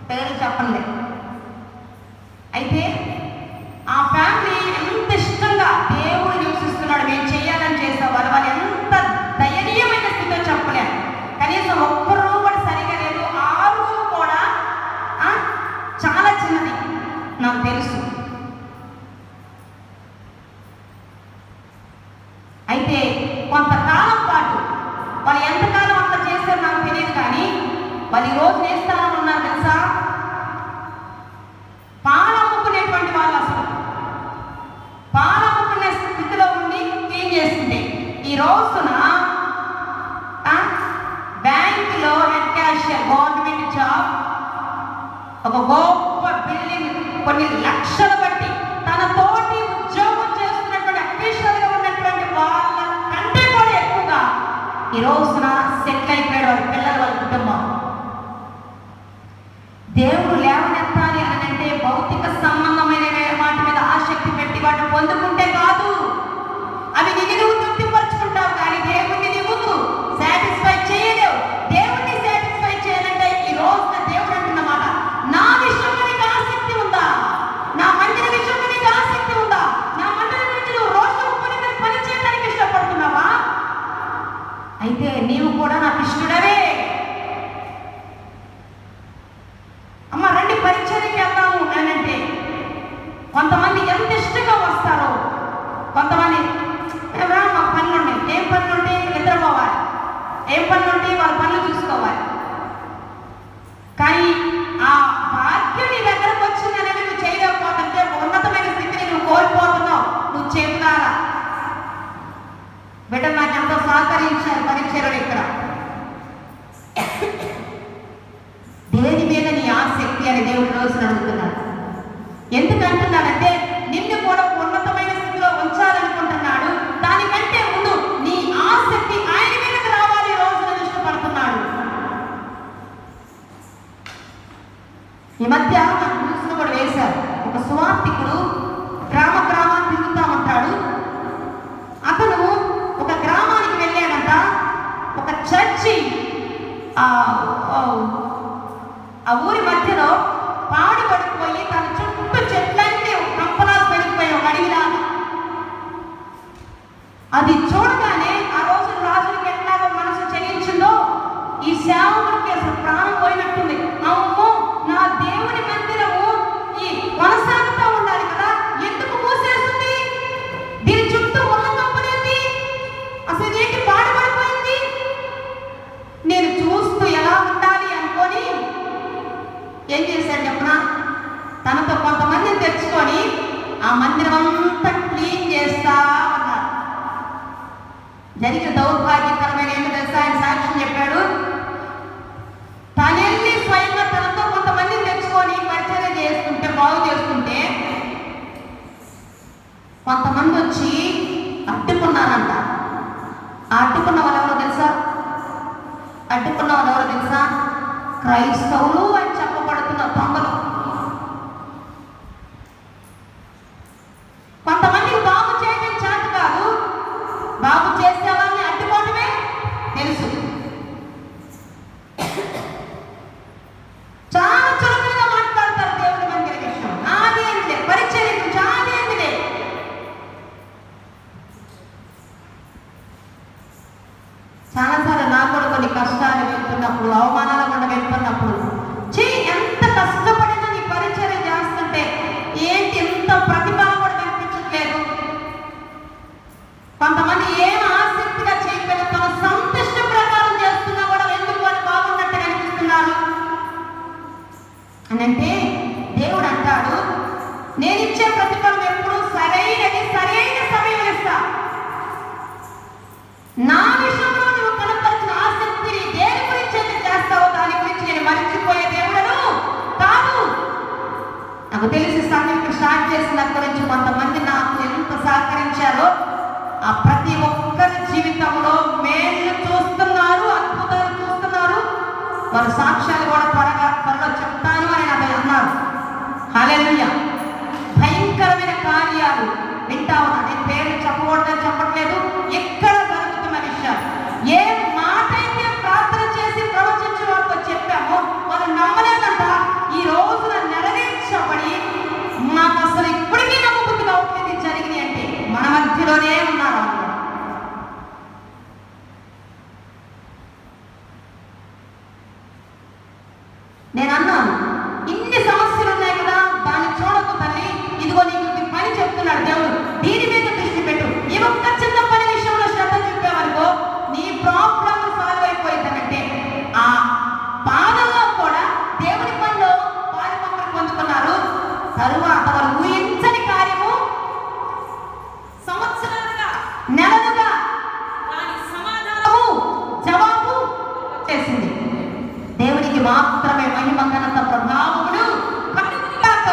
పేరు చెప్పండి. అయితే ఆ ఫ్యామిలీ ఎంత ఇష్టంగా దేవుడు నివసిస్తున్నాడు, మేము చేయాలని చేసేవాళ్ళు. వాళ్ళు ఎంత దయనీయమైన స్థితిలో చెప్పలేము. కనీసం ఒక్క రూమ్ కూడా సరిగా లేదు. ఆ రూమ్ కూడా చాలా చిన్నది, నాకు తెలుసు. అయితే కొంతకాలం పాటు వాళ్ళు ఎంతకాలం అట్లా చేశారో నాకు తెలియదు, కానీ వాళ్ళు ఈరోజు ఏ స్థానంలో ఉన్నారు తెలుసా? పాలమ్ముకునేటువంటి వాళ్ళు. అసలు పాలమ్ముకునే స్థితిలో ఉండి క్లీన్ చేస్తుంటే ఈ రోజున బ్యాంకులో హెడ్ క్యాషియర్, గవర్నమెంట్ జాబ్, ఒక గొప్ప బిల్డింగ్, కొన్ని లక్షలు బట్టి తన తోటి ఉద్యోగం చేస్తున్నటువంటి అఫీషియల్గా ఉన్నటువంటి వాళ్ళ కంటే కూడా ఎక్కువగా ఈ రోజున సెటిల్ అయిపోయాడు వాళ్ళ పిల్లలు, వాళ్ళ కుటుంబం. దేవుడు లేవనెత్తాలి అని అంటే భౌతిక సంబంధమైన వాటి మీద ఆసక్తి పెట్టి వాటిని పొందుకుంటే కాదు. అవి నువ్వు తృప్తిపరుచుకుంటావు, కానీ దేవుడిని నువ్వు సాటిస్ఫై చేయలేవు. దేవుడిని సాటిస్ఫై చేయాలంటే ఈ రోజున దేవుడు అంటున్నమాట, నా విషయంలో నీకు ఆసక్తి ఉందా? నా మందిర విషయంలో నీకు ఆసక్తి ఉందా? నా మందిర గురించి నువ్వు రోజు పని చేయడానికి ఇష్టపడుతున్నావా? అయితే నీవు కూడా నాకు ఇష్టడవే. అమ్మ రండి పరిచర్యకి వెళ్దాము అని అంటే కొంతమంది ఎంత ఇష్టంగా వస్తారో, కొంతమంది మాకు పనులు ఉన్నాయి. ఏం పనులు ఉంటే నిద్రపోవాలి, ఏం పనులు ఉంటే వాళ్ళ పనులు చూసుకోవాలి. కానీ ఆ భాగ్యం నీ దగ్గరకు వచ్చిందనేది నువ్వు చేయలేకపోతుంటే ఉన్నతమైన స్థితిని నువ్వు కోల్పోతున్నావు. నువ్వు చెబుతారా బిడ్డ? నాకు ఎంతో సహకరించారు పరిచర్యలు. ఇక్కడ దేని మీద నీ ఆసక్తి అని దేవుడు రోజున అడుగుతున్నాడు. ఎందుకంటున్నాడంటే నిన్ను కూడా ఉన్నతమైన స్థితిలో ఉంచాలనుకుంటున్నాడు. దానికంటే ముందు నీ ఆసక్తి ఆయన మీదకి రావాలి రోజున ఇష్టపడుతున్నాడు. ఈ మధ్య నాకు న్యూస్లో కూడా వేశారు. ఒక సువార్థికుడు గ్రామాన్ని తిరుగుతూ ఉంటాడు. అతను ఒక గ్రామానికి వెళ్ళాడంట. ఒక చర్చి ఆ ఊరి మధ్యలో పాడు పడిపోయి తన చుట్టూ చెట్లన్నీ కంపనాలు పెరిగిపోయి ఒక అడవిలాగా. అది చూడగానే ఆ రోజు రాజులకి ఎట్లాగో మనసు చెల్లించిందో ఈ సేవకుడికి అసలు ప్రాణం పోయినట్టుంది. అమ్మో, నా దేవుని మందిరము ఈ కొనసాగుతూ ఉండాలి కదా, ఎందుకు మూసేస్తుంది? దీని చుట్టూ ఉన్న కంపనేది అసలు ఏంటి పాడుపడిపోయింది? నేను చూస్తూ ఎలా ఉండాలి అనుకొని ఏం చేశాడు చెప్పిన, తనతో కొంతమందిని తెచ్చుకొని ఆ మందిరం అంతా క్లీన్ చేస్తా ఉన్నారు. జరిగిన దౌర్భాగ్యకరమైన ఏమి తెలుసా? ఆయన సాక్ష్యం చెప్పాడు. తనెళ్ళి స్వయంగా తనతో కొంతమందిని తెచ్చుకొని పరిచర్య చేస్తుంటే, బాగు చేస్తుంటే కొంతమంది వచ్చి అడ్డుకున్నారంట. ఆ అడ్డుకున్న వాళ్ళు ఎవరో తెలుసా? క్రైస్తవులు అని చెప్పబడుతున్న దొంగలు. కొంతమందికి బాగు చేయడం చేత కాదు, బాగు చేసే వాళ్ళని అడ్డుకోవడమే తెలుసు. చాలా చురుకుగా మాట్లాడతారు దేవుడి మందిర విషయం. నాదేంటిలే పరిచర్యకు, చాదేంటిలే. చాలాసార్లు నాకు కూడా కొన్ని కష్టాలు వెళ్తున్నప్పుడు, అవమానాల గుండా వెళ్తున్నప్పుడు, ఎంత కష్టపడినా నీ పరిచర్య చేస్తుంటే ఏంటి ఎంత ప్రతిభ కూడా కనిపించట్లేదు. కొంతమంది ఏం ఆసక్తిగా చేయకపోయినా తన సంతుష్ట ప్రకారం చేస్తున్నా కూడా ఎందుకు వాళ్ళు బాగున్నట్టు కనిపిస్తున్నారు అని అంటే దేవుడు అంటాడు, నాకు తెలిసి సంఘం స్టార్ట్ చేసినప్పటి నుంచి కొంతమంది నాకు ఎంత సహకరించారో ఆ ప్రతి ఒక్కరి జీవితంలో మేలు చూస్తున్నారు, అద్భుతాలు చూస్తున్నారు. వారు సాక్ష్యాలు కూడా త్వరలో చెప్తాను అని నాకు అన్నారు. హల్లెలూయా. భయంకరమైన కార్యాలు వింటా ఉన్నా. నేను పేర్లు చెప్పకూడదని చెప్పట్లేదు, ఎక్కడ జరుగుతున్న విషయాలు. ఏ మాట అయితే ప్రార్థన చేసి ప్రవచించి వారితో చెప్పామో వాళ్ళు నమ్మలేదంట. ఈ రోజున నెరవేర్చబడి మాకు అసలు ఇప్పటికీ నమ్మబుద్ధి కావట్లేదు జరిగింది అంటే మన మధ్యలోనే ఉన్నారు. నేను అన్నాను, ఇన్ని సమస్యలు ఉన్నాయి కదా, దాన్ని చూడకు తల్లి, ఇదిగో నీకు పని చెప్తున్నాడు దేవుడు, దీని మీద దృష్టి పెట్టు. ఈ ఒక్క చిన్న పని విషయంలో శ్రద్ధ చూపేవనుకో నీ ప్రాబ్లం సాల్వ్ అయిపోయిందంటే. ఆ పాదల్లో కూడా దేవుని పనిలో పాలుపంపులు పొందుకున్నారు. తరువాత వారు ఊహించని కార్యము సంవత్సరాలుగా నెలలుగా దాని సమాధానము జవాబు చేసింది. దేవునికి మాత్రమే మహిమ ఘనత ప్రభావములు కలుగుగాక.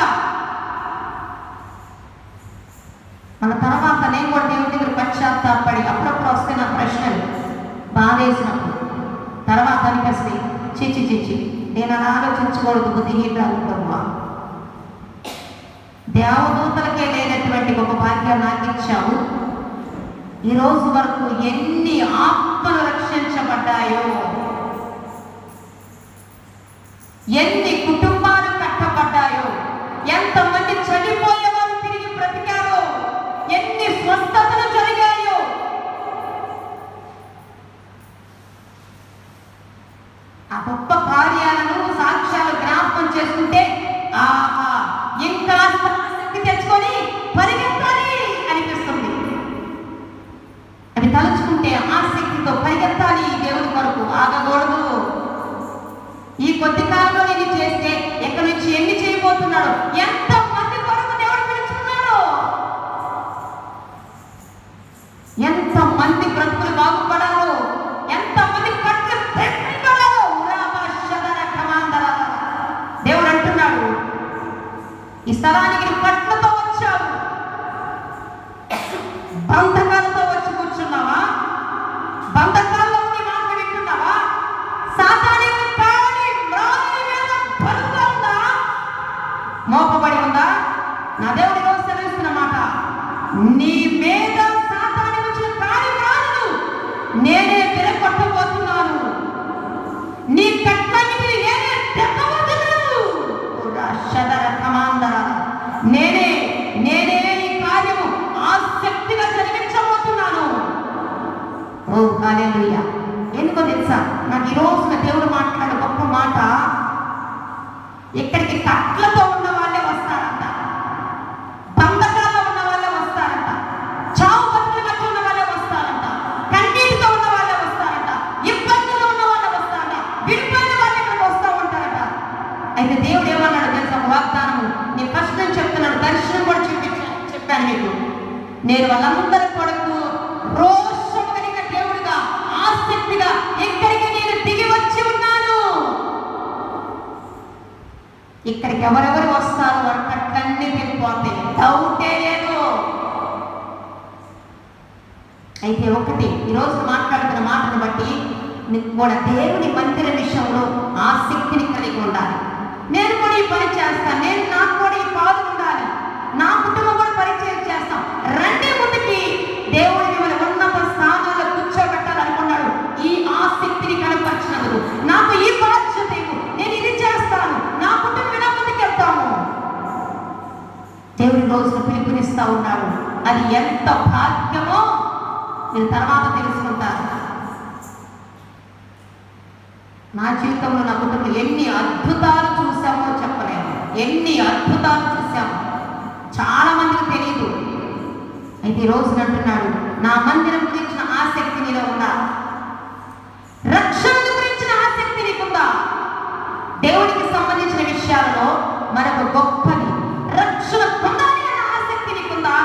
మన తర్వాత నేను కూడా దేవుడి దగ్గర పశ్చాత్తాపడి అప్పుడప్పుడు వస్తున్న ప్రశ్నలు బాధేసినప్పుడు తర్వాత అనిపిస్తాయి, చిచ్చి నేను అలా ఆలోచించకూడదు, బుద్ధిహీనురాలు ప్రభువా. దేవదూతలకే లేనటువంటి ఒక భాగ్యం నాకు ఇచ్చావు. ఈ రోజు వరకు ఎన్ని ఆత్మలు రక్షించబడ్డాయో, ఎన్ని కుటుంబాలు కట్టబడ్డాయో, ఎంతమంది చనిపోయే వారు తిరిగి బ్రతికారో, ఎన్ని స్వస్థతలు జరిగాయో. ఆ గొప్ప కార్యాలను సాక్ష్యాలు జ్ఞాపకం చేసుకుంటే ఆహా ఇంకా శక్తి తెచ్చుకొని పరిగెత్తాలి అనిపిస్తుంది. అవి తలుచుకుంటే ఆసక్తితో పరిగెత్తాలి దేవుడి కొరకు, ఆగకూడదు. ఈ కొద్ది కాలంలో ఇది చేస్తే ఎక్కడి నుంచి ఎన్ని చేయబోతున్నాడు, ఎంత మంది కొరకు దేవుడు పిలుచుకున్నాడు, ఎంత మంది బ్రతుకులు బాగుపడాలో, ఎంత మంది కట్లు పెట్టాలో. దేవుడు అంటున్నాడు, ఈ స్థలానికి కట్లతో వచ్చావు, బంధకాలతో వచ్చి కూర్చున్నావా? బంధకాల్లో నీ మాట వింటున్నావా? సాతానికి కాడి మ్రాని మీద బరువుగా ఉందా, మోపబడి ఉందా? నా దేవుడి రోజు సెలవిస్తున్న మాట, నీ మీద సాతాని వచ్చిన కాడి మ్రాను నేనే విరగొట్టబోతున్నాను, నీ కట్లన్నిటిని నేనే తెక్కబోతున్నాను. నేనే ఈ కార్యము ఆసక్తిగా జరిగించబోతున్నాను. ఓ హల్లెలూయా. ఎందుకో తెలుసా, నాకు ఈ రోజున దేవుడు మాట్లాడే గొప్ప మాట, ఇక్కడికి కట్లతో ఉన్న వాళ్ళే వస్తారంట, బంధకాల్లో ఉన్న వాళ్ళే వస్తారంట, చావు బతుకుల మధ్య ఉన్న వాళ్ళే వస్తారంట, కన్నీటితో ఉన్న వాళ్ళే వస్తారంట, ఇబ్బందులు ఉన్న వాళ్ళే వస్తారంట, విడిపోయిన వాళ్ళు ఇక్కడికి వస్తూ ఉంటారట. అయితే దేవుడు ఏమన్నాడు తెలుసా, వాగ్దానము నేను ఫస్ట్ నుంచి చెప్తున్నాను, దర్శనం కూడా చెప్పాను మీకు. నేను వాళ్ళందరి కొరకు రోషము కలిగిన దేవుడిగా ఆసక్తిగా ఇక్కడికి నేను దిగి వచ్చి ఉన్నాను. ఇక్కడికి ఎవరెవరు వస్తారు, వారి కట్లన్నీ వెళ్ళిపోతాయి, డౌటే లేదు. అయితే ఒకటి, ఈరోజు మాట్లాడుతున్న మాటను బట్టి కూడా దేవుని మందిర విషయంలో ఆసక్తిని కలిగి ఉండాలి. నేను కూడా ఈ పని చేస్తాను, నాకు కూడా ఈ పాలు ఉండాలి, నా కుటుంబం కూడా పరిచయం చేస్తాం. రండి ముందుకి, దేవుడి మిమ్మల్ని ఉన్నత స్థానాల్లో కూర్చోబెట్టాలనుకున్నాడు. ఈ ఆసక్తిని కనపరిచినందుకు నాకు ఈ బాధ్యత, నేను ఇది చేస్తాను, నా కుటుంబం ముందుకు వెళ్తాము. దేవుడి రోజున పిలుపునిస్తా ఉన్నాడు. అది ఎంత భాగ్యమో నేను తర్వాత తెలుసుకుంటాను. నా జీవితంలో నా కుటుంబంలో ఎన్ని అద్భుతాలు చూసామో చెప్పలేము, ఎన్ని అద్భుతాలు చూసాము, చాలా మందికి తెలియదు. అయితే ఈ రోజున అంటున్నాడు, నా మందిరం గురించిన ఆసక్తి నీలో ఉందా? రక్షణ గురించిన ఆసక్తి నీకుందా? దేవుడికి సంబంధించిన విషయాలలో మరొక గొప్పది రక్షణ పొందాలి అన్న ఆసక్తి నీకుందా?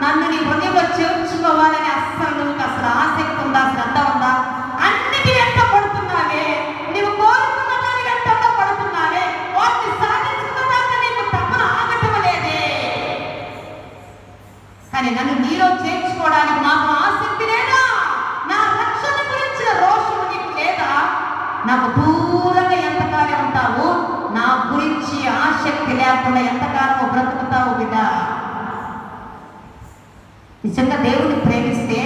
నన్ను నీ హృదయంలో చేర్చుకోవాలని అసలు ఆసక్తి ఉందా, శ్రద్ధ ఉందా? అన్నిటి వెంట పడుతున్నావే, నీవు కోరుకున్న దాని వెంట పడుతున్నావే, వాటిని సాధించుకున్న దాకా నీకు తప్పన ఆగటం నాకు దూరంగా ఎంతకాలం ఉంటావు, నా గురించి ఆసక్తి లేకుండా ఎంతకాలం బ్రతుకుతావు బిడ్డ. నిజంగా దేవుడిని ప్రేమిస్తే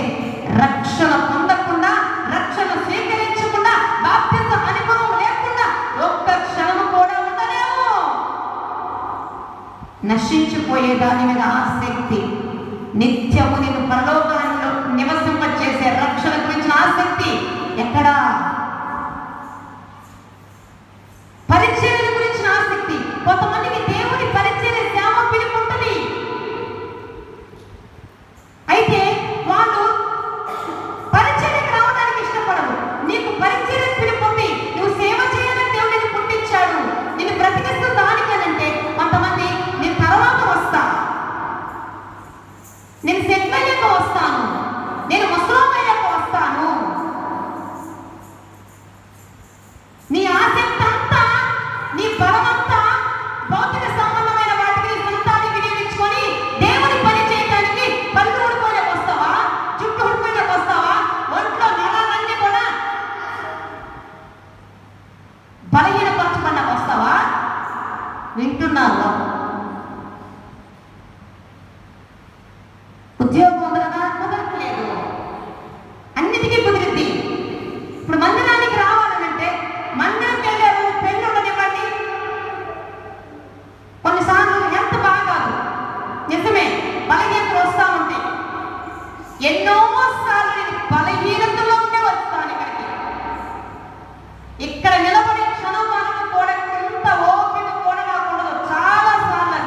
రక్షణ పొందకుండా, రక్షణ స్వీకరించకుండా, బాప్తిస్మ అనుభవం లేకుండా ఒక్క క్షణము కూడా ఉండలేము. నశించిపోయే దాని మీద ఆసక్తి, నిత్యము నేను పరలోకంలో నివసింపచేసే రక్షణ గురించిన ఆసక్తి ఎక్కడా? పరిచర్య గురించిన ఆసక్తి. కొంతమందికి దేవుని పరిచర్య సేవ పిలుపు ఉంటుంది. అయితే వాళ్ళు పరిచర్యకు రావడానికి ఇష్టపడరు. నీకు పరిచర్య పిలుపు ఉంది, నువ్వు సేవ చేయాలని దేవుడు నిన్ను పుట్టించాడు, నిన్ను బ్రతికిస్తూ దానికేనంటే కొంతమంది నేను తర్వాత వస్తా, నేను సెటిల్ అయ్యాక వస్తాను, నేను ముసలాం అయ్యాక వస్తాను. నీ ఆసక్తి అంతా, నీ బలమంతా భౌతిక సంబంధమైన వాటికి నీ సొంతాన్ని వినియోగించుకొని దేవుని పని చేయడానికి పళ్ళు ఊడిపోయినాక వస్తావా, జుట్టు ఊడిపోయినాక వస్తావా, ఒంట్లో నరాలన్నీ కూడా బలహీనపరచబడినాక వస్తావా? వింటున్నారు. ఉద్యోగం ఉందనగా కుదరట్లేదు, అన్నిటికీ కుదిరింది. ఇప్పుడు మందిరానికి రావాలనంటే మందిరంకి వెళ్ళారు, పెళ్ళి ఉండనివ్వండి, కొన్నిసార్లు ఎంత బాగాదు, నిజమే బలహీనతలు వస్తూ ఉంటాయి. ఎన్నోసార్లు నేను బలహీనతలో ఉండే వస్తాను ఇక్కడికి. ఇక్కడ నిలబడి క్షణమానము కూడా ఇంత ఓపిక కూడా నాకు ఉండదు చాలా సార్లు.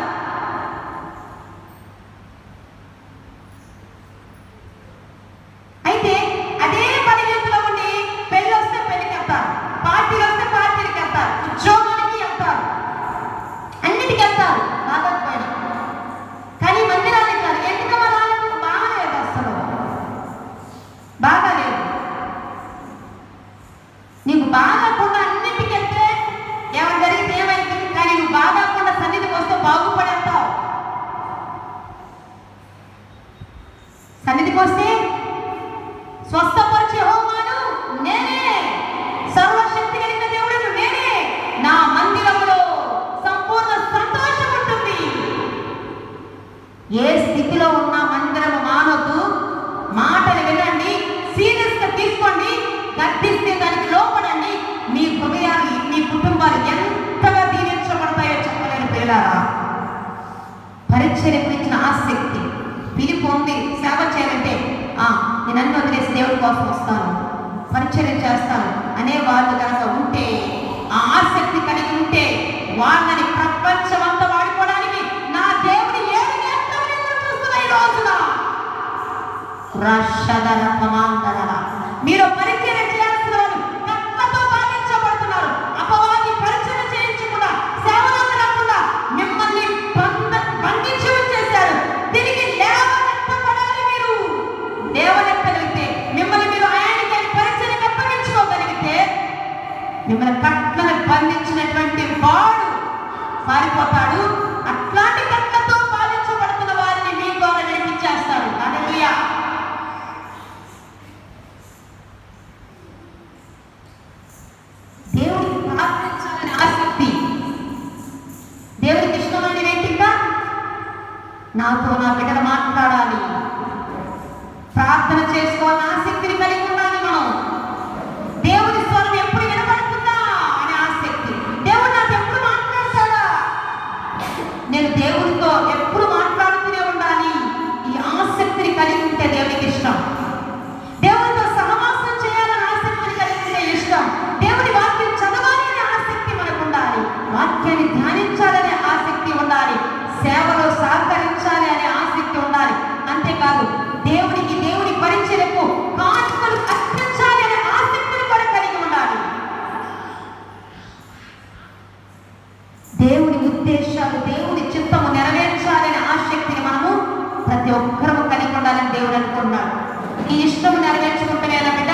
అయితే అదే బలహీనతలో ఉండి పెళ్ళి వస్తే పెళ్ళికి వెళ్తారు, పార్టీలు వస్తే పార్టీలకి వెళ్తారు, ఉద్యోగానికి వెళ్తారు, అన్నిటికి వెళ్తారు రాకపోయినా. కానీ మందిరానికి కాదు. ఎందుకు రాలేదు? బాగాలేదు, అసలు బాగాలేదు. నీకు బాగాకుండా అన్నింటికి వెళ్తే ఏమైనా జరిగితే ఏమైంది? కానీ నువ్వు బాగాకుండా సన్నిధికి వస్తే బాగుపడేస్తావు. సన్నిధికి వస్తే స్వస్థపరిచే హోమాను నేనే, సర్వశక్తి కలిగిన దేవుడు నేనే, నా మందిరంలో సంపూర్ణ సంతోషం ఉంటుంది. ఏ స్థితిలో ఉన్న మందిరము మానొద్దు. మాటలు వినండి, సీరియస్ గా తీసుకోండి, గద్దిస్తే దానికి లోపడండి. మీ హృదయాలు, మీ కుటుంబాలు ఎంతగా దీవించబడతాయో చెప్పలేని పిల్లారా. పరిచర్య గురించిన ఆసక్తి, పిలుపు ఉంది, సేవ చేయాలంటే నేను అన్ని వదిలేసి దేవుడి కోసం వస్తాను, పరిచర్య చేస్తాను అనే వాళ్ళు కనుక ఉంటే, ఆ ఆసక్తి కలిగి ఉంటే వాళ్ళని ప్రపంచమంతా వాడుకోవడానికి నా దేవుడి ఏడు నేత్రములు చూస్తున్నా ఈ రోజున. మీరు పరిచర్య చేయాల్సిన వాళ్ళు కట్లతో బాధించబడుతున్నారు. అపవాది పరిచర్య చేయించకుండా, సేవలోకి రాకుండా మిమ్మల్ని బంధించి ఉంచేశారు. తిరిగి లేవనెత్తబడాలి. మీరు లేవనెత్తగలిగితే, మిమ్మల్ని మీరు ఆయనకి పరిచర్యకు అప్పగించుకోగలిగితే, మిమ్మల్ని కట్లను బంధించినటువంటి వాడు పారిపోతాడు. అట్లాంటి కట్లతో బాధించబడుతున్న వారిని మీ ద్వారా నడిపించేస్తాడు. హల్లెలూయా. దేవుడికి ప్రార్థించాలని ఆసక్తి, దేవుడికి ఇష్టమైన వ్యక్తిగా నాతో నా బిడ్డలు మాట్లాడాలి, ప్రార్థన చేసుకోవాలని ఆసక్తిని కలిగి ఉండాలి. మనం దేవుడి స్వరం ఎప్పుడు వినబడుతుందా అనే ఆసక్తి, దేవుడు నాతో ఎప్పుడు మాట్లాడతాడా, నేను దేవుడితో ఎప్పుడు మాట్లాడుతూనే ఉండాలి. ఈ ఆసక్తిని కలిగి ఉంటే దేవుడికి ఇష్టం. దేవుడితో సహవాసం చేయాలని ఆసక్తిని కలిగి ఉంటే ఇష్టం. దేవుడి వాక్యం చదవాలి అనే ఆసక్తి మనకు ఉండాలి. వాక్యాన్ని ధ్యానించాలనే ఆసక్తి ఉండాలి. సేవలో సహకరించాలి అనే ఆసక్తి ఉండాలి. అంతేకాదు దేవుడికి, దేవుడి పరిచర్యకు కానుకలు అర్పించాలి అనే ఆసక్తిని కూడా కలిగి ఉండాలి. దేవుడి ఉద్దేశాలు, దేవుడి చిత్తము నెరవేర్చాలనే ఆసక్తిని మనము ప్రతి ఒక్కరూ కలిగి ఉండాలని దేవుడు అనుకున్నాడు. నీ ఇష్టం నెరవేర్చుకుంటేనేనా బిడ్డ?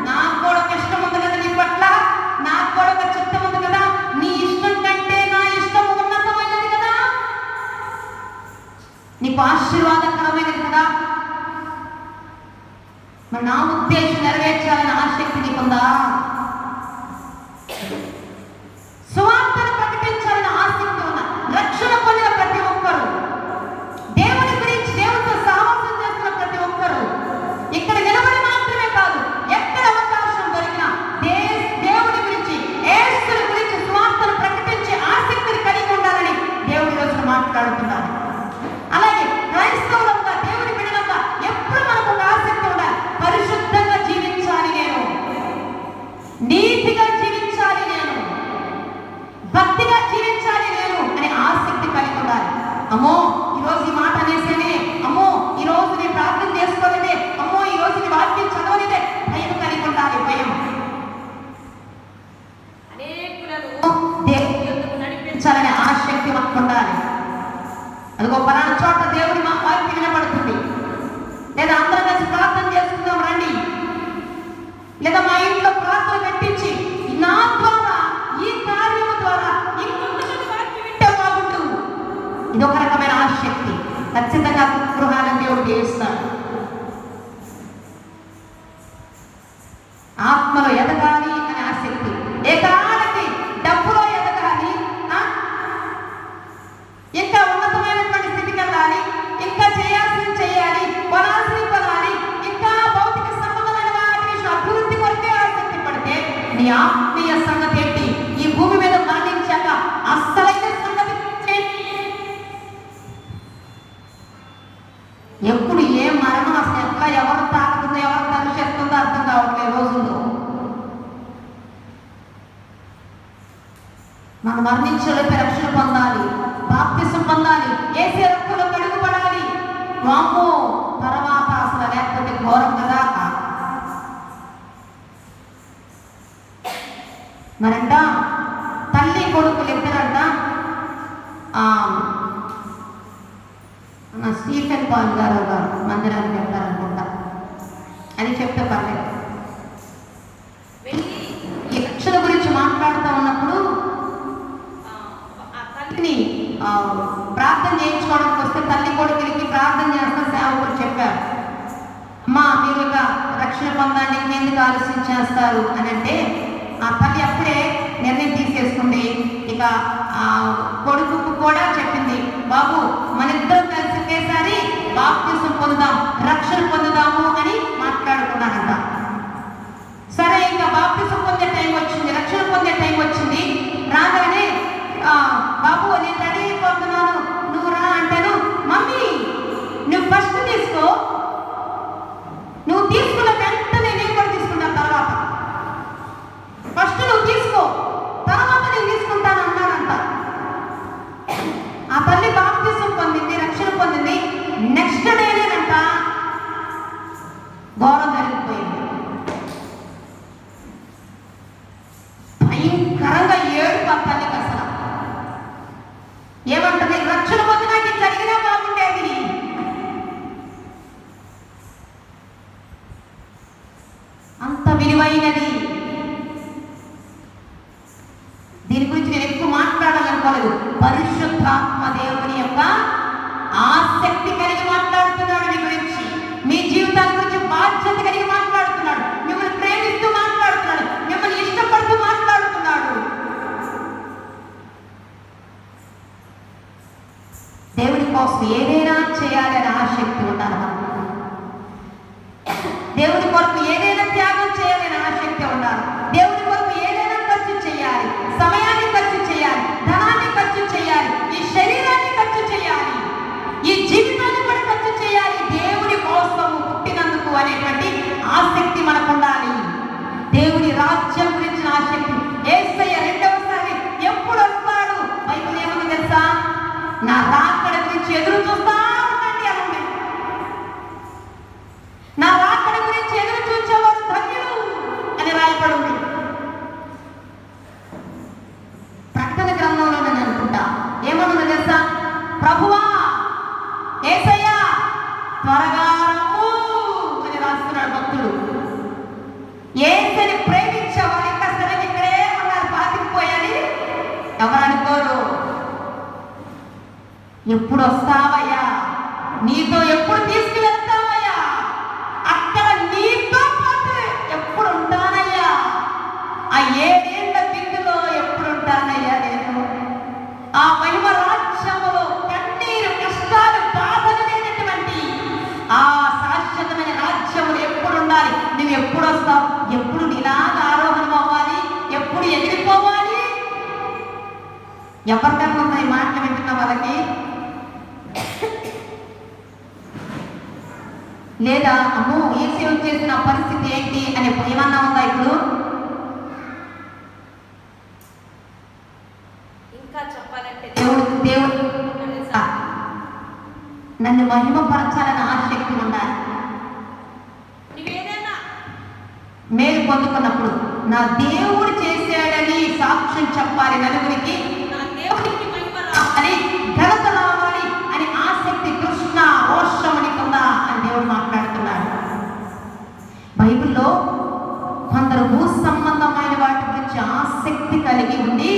నాకు కూడా ఒక ఇష్టం ఉంది కదా నీ పట్ల, నాకు కూడా ఒక చిత్తం ఉంది కదా. నీ ఇష్టం కంటే నా ఇష్టం ఉన్నతమైనది కదా, నీకు ఆశీర్వాదకరమైనది కదా. మరి నా ఉద్దేశం నెరవేర్చాలని ఆసక్తి నీకుందా? అమ్మో ఈరోజు ఈ మాట అనేసేనే, అమ్మో ఈరోజు నీ ప్రార్థన చేసుకోలేదే, అమ్మో ఈరోజు నీ వాక్యం చదవలేదే, భయం కలిగి ఉండాలి. భయం అనేకులను దేవుని యొద్దకు నడిపించాలనే ఆసక్తి మనకు ఉండాలి. అదిగో పలానా చోట దేవుని మా వాక్యం వినబడుతుంది, లేదా అందరం కలిసి ప్రార్థన చేసుకుందాం రండి, లేదా మా ఇంట్లో ప్రార్థన పెట్టించి నా ద్వారా ఈ కార్యము ద్వారా ఇంకొంతమంది వాక్యం వింటే బాగుండు. ఇది ఒక రకమైన ఆసక్తి. ఖచ్చితంగా గృహాలను దేవుడు చేస్తాడు. ఆత్మలో ఎదగాలి అనే ఆసక్తి, ఏకాలకి డబ్బులో ఎదగాలి, ఇంకా ఉన్నతమైనటువంటి స్థితికి వెళ్ళాలి, ఇంకా చేయాల్సింది చేయాలి, కొనాల్సింది కొనాలి, ఇంకా భౌతిక సంబంధమైన వాటి అభివృద్ధి కొరకే ఆసక్తి పడితే నీ ఆత్మీయ సంగతి ఏంటి? ఈ భూమి మీద మరణించాక అస్సలైన సంగతి ఎప్పుడు ఏ మరణం అసలు ఎట్లా ఎవరు తాకుతుందో ఎవరు తలుచేస్తుందో అర్థం కావట్లేదు రోజుల్లో. మనం మరణించలేపే రక్షణ పొందాలి, బాప్తిసం పొందాలి, యేసు రక్తంలో కడుగుపడాలి. వామ్మో తర్వాత అసలు లేకపోతే ఘోరం కదా. మరంట తల్లి కొడుకులు ఇద్దరంట స్టీఫెన్ పాల్ గారు మందిరానికి వెళ్తారనుకుంటా, అని చెప్తే పర్లేదు. ఈ రక్షణ గురించి మాట్లాడుతూ ఉన్నప్పుడు ఆ తల్లిని ప్రార్థన చేయించుకోవడానికి వస్తే తల్లి కొడుకులకి ప్రార్థన చేస్తా సేవకులు చెప్పారు, అమ్మా మీరు ఇక రక్షణ పొందండి, ఇంకెందుకు ఆలస్యం చేస్తారు అని అంటే ఆ తల్లి అప్పుడే నిర్ణయం తీసేసుకుంది. ఇక ఆ కొడుకు కూడా చెప్పింది, బాబు మన ఇద్దరం కలిసి ఒకేసారి బాప్తిసం పొందుదాం, రక్షణ పొందుదాము అని మాట్లాడుకున్నానంట. సరే ఇంకా బాప్తిసం పొందే టైం వచ్చింది, రక్షణ పొందే టైం వచ్చింది. రాగానే బాబు నేను రెడీ అయిపోతున్నాను నువ్వు రా అంటాను. మమ్మీ నువ్వు ఫస్ట్ తీసుకో, నువ్వు తీసుకున్న వెంటనే నేను కూడా తీసుకుంటాను, తర్వాత ఫస్ట్ నువ్వు తీసుకో తర్వాత నేను తీసుకుంటాను అన్నానంట. ఆ తల్లి బాప్తిసం పొందింది, రక్షణ పొందింది. నెక్స్ట్ డేనేనంట ఘోరం జరిగిపోయింది. భయంకరంగా ఏడుపు ఆ తల్లికి. అసలు ఏమంటుంది, రక్షణ పొందినాకి జరిగినా బాగుండేది. అంత విలువైనది. దీని గురించి నేను ఎక్కువ మాట్లాడాలనుకోలేదు. పరిశుద్ధాత్మ దేవుని యొక్క ఆసక్తి కలిగి మాట్లాడుతున్నాడు మీ గురించి, మీ జీవితాల గురించి బాధ్యత కలిగి మాట్లాడుతున్నాడు, మిమ్మల్ని ప్రేమిస్తూ మాట్లాడుతున్నాడు, మిమ్మల్ని ఇష్టపడుతూ మాట్లాడుతున్నాడు. దేవుని కోసం ఏదైనా చేయాలని ఆసక్తి ఉండాలి. దేవుని కొరకు ఏదైనా త్యాగం చేయాలని ఆసక్తి ఉండాలి. దేవుని కొరకు ఏదైనా ఖర్చు చేయాలి, సమయాన్ని ఖర్చు చేయాలి, ధనాన్ని ఖర్చు చేయాలి, ఈ శరీరాన్ని ఖర్చు చేయాలి, ఈ జీవితాన్ని కూడా ఖర్చు చేయాలి. దేవుని కోసం పుట్టినందుకు అనేటువంటి ఆసక్తి మనకు ఉండాలి. దేవుని రాజ్యం గురించిన ఆసక్తి. యేసయ్య రెండవసారి ఎప్పుడు వస్తాడు? బైబిల్ ఏమని తెలుసా? నా రాకడ గురించి ఎదురు చూస్తా ఉండండి అనండి. నా రాకడ గురించి ఎదురు చూసేవారు ధన్యులు అని రాయబడి ఉంది. ప్రకటన గ్రంథంలో నేను అనుకుంటా ఏమన్నా తెలుసా? ప్రభువా యేసయ్యా త్వరగా రమ్ము అని రాస్తున్నాడు భక్తుడు. యేసుని ప్రేమించే వాళ్ళు ఇంకా సరే ఇక్కడే ఉన్నారు, పాతికిపోయాలి ఎవరు అనుకోరు. ఎప్పుడు వస్తావయ్యా, నీతో ఎప్పుడు తీసుకువెళ్తావయ్యా, అక్కడ నీతో పాటు ఎప్పుడు ఉంటానయ్యా, ఆ 7 ఏళ్ల బిందులో ఎప్పుడు ఉంటానయ్యా నేను, ఆ మహిమ రాజ్యములో కన్నీరు కష్టాలు బాధలు లేనటువంటి ఆ శాశ్వతమైన రాజ్యములు ఎప్పుడు ఉండాలి. నువ్వు ఎప్పుడు వస్తావు? ఎప్పుడు నీలాగా ఆరోహణం అవ్వాలి, ఎప్పుడు ఎగిరిపోవాలి. ఎవరికన్నా ఉన్నాయి మాటలు వింటున్న వాళ్ళకి? లేదా అమ్మో ఈ సేవ చేసిన పరిస్థితి ఏంటి అని ఏమన్నా ఉందా? ఇప్పుడు ఇంకా చెప్పాలంటే దేవుడు నన్ను మహిమపరచాలని ఆసక్తి ఉండాలి. మేలు పొందుకున్నప్పుడు నా దేవుడు చేశాడని సాక్ష్యం చెప్పాలి, నలుగురికి అని ఘనత రావాలి అని ఆసక్తి, కృష్ణ రోషముని పొందా అని దేవుడు మాట్లాడుతున్నాడు. బైబిల్లో కొందరు భూ సంబంధమైన వాటి గురించి ఆసక్తి కలిగి ఉండి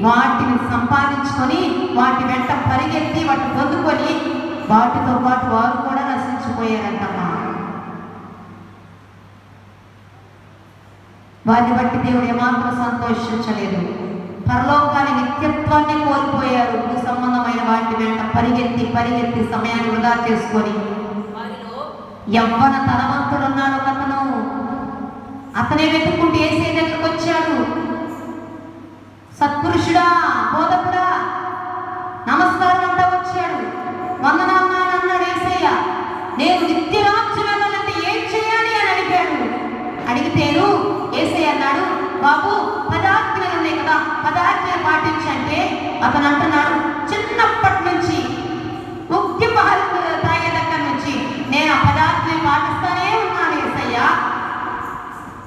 వాటిని సంపాదించుకొని వాటి వెంట పరిగెత్తి వాటిని పొందుకొని వాటితో పాటు వారు కూడా నశించిపోయారంటమ్మా. వారిని బట్టి దేవుడు ఏమాత్రం సంతోషించలేదు. పరలోకాన్ని, నిత్యత్వాన్ని కోల్పోయారు. భూ సంబంధమైన వాటి వెంట పరిగెత్తి పరిగెత్తి సమయాన్ని వృధా చేసుకొని. యవ్వన ధనవంతుడు ఉన్నాడు ఒకతను, అతనే వెతుక్కుంటూ యేసయ్య దగ్గరకు వచ్చాడు. సత్పురుషుడా, బోధకుడా, నమస్కారం అంటా వచ్చాడు. వందనాలు అన్నాడు యేసయ్య. నేను నిత్య రాజ్యం వెళ్ళాలంటే ఏం చేయాలి అని అడిగాడు. అడిగితేను యేసయ్య అన్నాడు, బాబు 10 ఆజ్ఞలు ఉన్నాయి కదా, 10 ఆజ్ఞలు పాటించంటే అతను అంటున్నాడు, చిన్నప్పటి నుంచి ముఖ్య తాగే దగ్గర నుంచి నేను ఆ 10 ఆజ్ఞలు పాటిస్తానే ఉన్నాను యేసయ్య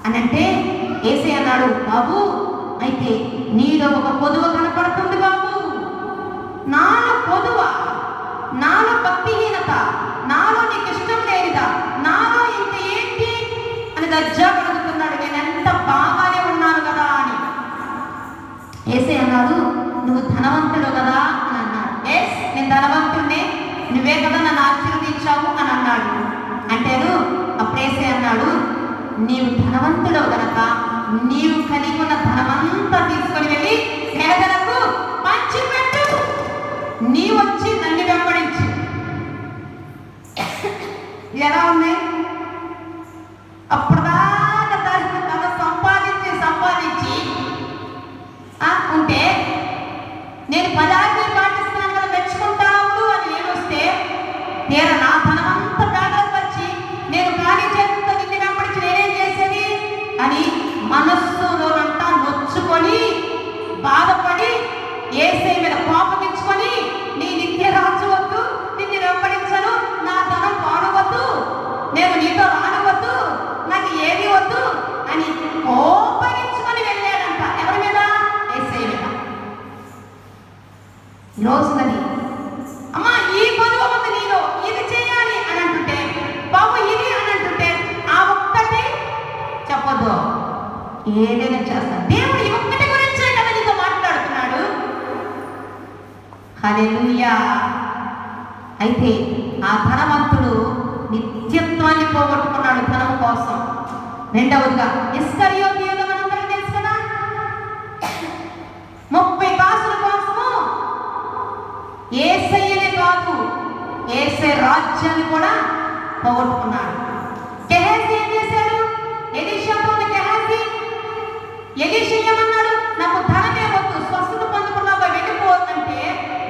అని అంటే యేసయ్య అన్నాడు, బాబు అయితే నీలో ఒక కొదువ కనపడుతుంది బాబు. నాలో కొదువ, నాలో భక్తిహీనత, నాలో నీకు ఇష్టం లేనిదా, నాలో ఇంత ఏంటి అని దర్జా అడుగుతున్నాడు. నేను ఎంత బాగానే ఉన్నాను కదా అని. యేసయ్య అన్నాడు, నువ్వు ధనవంతుడు కదా అని అన్నాడు. ఎస్, నేను ధనవంతుడినే, నువ్వే కదా నన్ను ఆశీర్వదించావు అని అన్నాడు. అంటేను అప్పుడు యేసయ్య అన్నాడు, నీవు ధనవంతుడు గనక నీవు కలిగి ఉన్న ధనమంతా తీసుకొని వెళ్ళి పేదలకు పంచిపెట్టు, నీ వచ్చి నన్ను వెంబడించు. ఎలా ఉన్నాయి? అప్పుడుదాకా తన సంపాదించి ఉంటే నేను 10 ఆజ్ఞలు పాటిస్తున్నాను కదా మెచ్చుకుంటావు అని నేను వస్తే నేను నా ధనమంతా పేదలకు వచ్చి నేను ఖాళీ చేతులతో నిన్ను వెంబడించి నేనేం చేసేది అని మనస్సులోనంతా నొచ్చుకొని బాధపడి యేసయ్య మీద కోపగించుకొని నీ నిత్య రాజు వద్దు, నిన్ను వెంబడించను, నా ధనం పాడవద్దు, నేను నీతో రానివద్దు, నాకు ఏది వద్దు అని కోపగించుకొని వెళ్ళాడంట. ఎవరి మీద? యేసయ్య మీద. రోజునది అమ్మా ఈ పొదువ ఉంది నీలో, ఇది చేయాలి అని అంటుంటే, బాబు ఇది అని అంటుంటే ఆ ఒక్కటి చెప్పొద్దు, ఏదైనా చేస్తాను. దేవుడు ఈ ఒక్కటి గురించే కదా నీతో మాట్లాడుతున్నాడు. హల్లెలూయా. అయితే ఆ ధనవంతుడు నిత్యత్వాన్ని పోగొట్టుకున్నాడు ధనం కోసం. రెండవదిగా ఇస్కరియోతు యూదా మనందరికీ తెలుసు కదా, 30 కాసుల కోసము యేసయ్యనే కాదు యేసయ్య రాజ్యాన్ని కూడా పోగొట్టుకున్నాడు. గెహాజీ ఏం చేశాడు? ఎలీషాతో గెహాజీ, ఎలీషా ఏమన్నాడు? నాకు ధనమే వద్దు, స్వస్థత పొందుకున్నావా వెళ్ళిపోతుంటే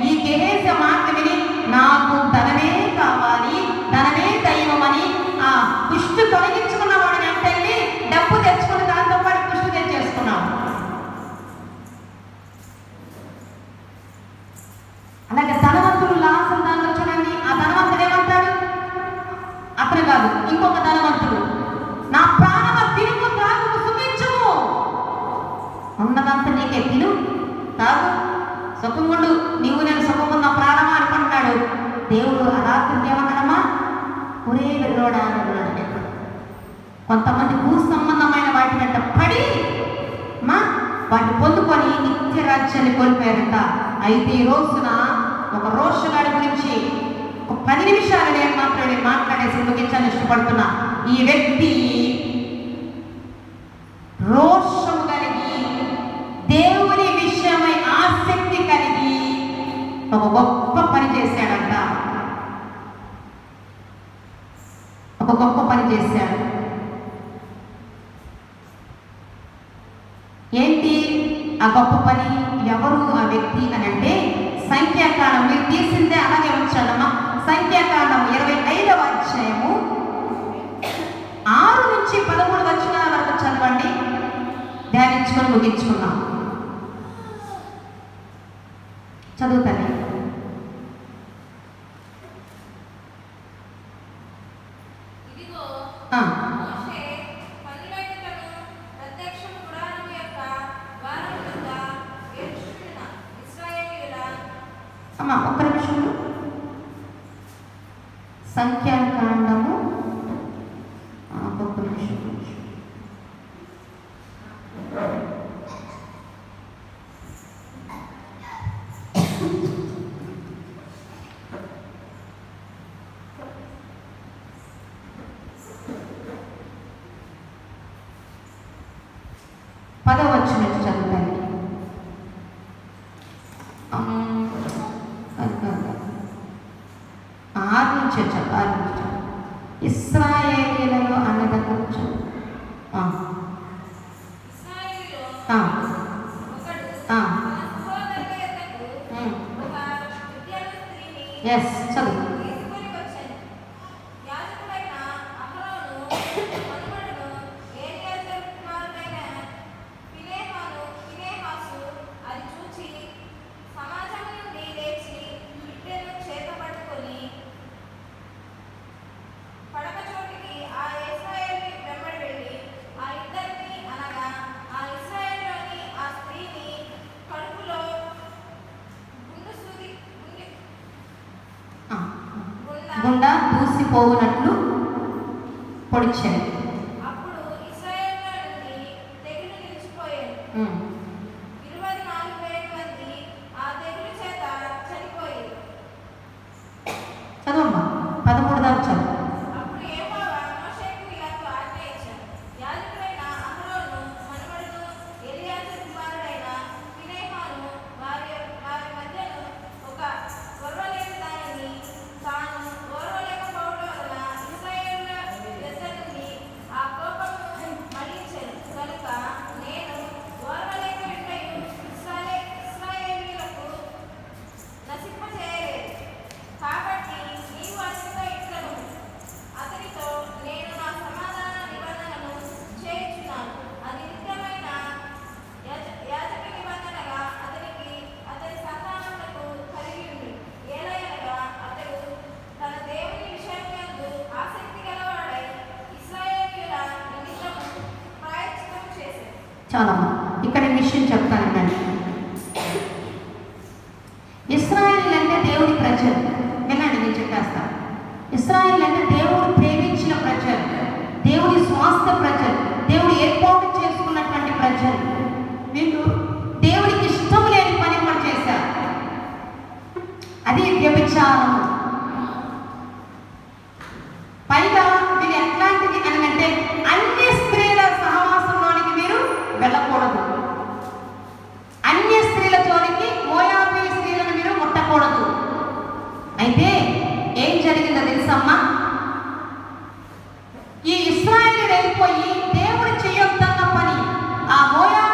ఈ గెహాజీ మాట విని నాకు ధనమే కావాలి, ధనమే దైవమని ఆ పుష్టి తొలగించుకున్నవాడు వెంటనే డబ్బు తెచ్చుకుని దాంతో పాటు పుష్టి తెచ్చేసుకున్నాడు. అలాగే ధనవంతుడు లాస్ట్ దాంట్లో చూడండి, ఆ ధనవంతుడు ఏమంటాడు? అతను కాదు, ఇంకొక ధనవంతుడు, నా ప్రాణమ తిరుగు తాగు సుఖించుము, ఉన్నదంతా నీకే, తిను తాగు సుఖముండు, నీవు నేను సుఖమున్న ప్రాణమా అనుకుంటున్నాడు. దేవుడు అలా ఏమన్నాడమ్మా, ఒరే వెళ్ళోడా అన్నాడు. కొంతమంది భూ సంబంధమైన వాటి వెంట పడి వాటిని పొందుకొని నిత్య రాజ్యాన్ని కోల్పోయారంట. అయితే ఈ రోజున ఒక రోషగాడి గురించి ఒక 10 నిమిషాలు నేను మాత్రమే మాట్లాడేసి ముగించాలని ఇష్టపడుతున్నా. ఈ వ్యక్తి రోషము కలిగి దేవుని విషయమై ఆసక్తి కలిగి ఒక గొప్ప పని చేశాడంట. ఒక గొప్ప పని చేశాడు. ఏంటి ఆ గొప్ప పని? ఎవరు ఆ వ్యక్తి అని అంటే, సంఖ్యాకాండం మీరు తీసిందే అలాగే ఉంచాడమ్మా. సంఖ్యాకాండం 25వ అధ్యాయము 6 నుంచి 13 వచనాల వరకు చదవండి, ధ్యానించుకొని ముగించుకున్నాం. చదువుతాను. ఒక్క నిమిషంలో సంఖ్యాకాండము ఒక్క నిమిషం 10వ వచనం చదువుతాను. ఆరు నుంచి ఇశ్రాయేలీయులలో అన్నదగ్గర చదువు. గుండా దూసిపోవునట్లు పొడిచాడు. చదవమ్మా 13 దాకా చదువు. చాలమ్మా, ఇక్కడ విషయం చెప్తాను నేను. ఇశ్రాయేలు అంటే దేవుడి ప్రజలు. వినండి, నేను చెప్పేస్తాను. ఇశ్రాయేలు అంటే దేవుడు ప్రేమించిన ప్రజలు, దేవుడి స్వాస్థ ప్రజలు, దేవుడు ఏర్పాటు చేసుకున్నటువంటి ప్రజలు. వీళ్ళు దేవుడికి ఇష్టం లేని పని కూడా చేశారు. అది వ్యభిచారము. పైగా వీళ్ళు ఎట్లాంటిది అని అంటే అన్ని స్త్రీల సహవాసంలోనికి మీరు వెళ్ళకూడదు. అన్య స్త్రీల జోలికి మోయాబీ స్త్రీలను మీరు ముట్టకూడదు. అయితే ఏం జరిగిందో తెలుసమ్మా? ఈ ఇశ్రాయేలు వెళ్ళిపోయి దేవుడు చేయొద్దన్న పని ఆ మోయాబీ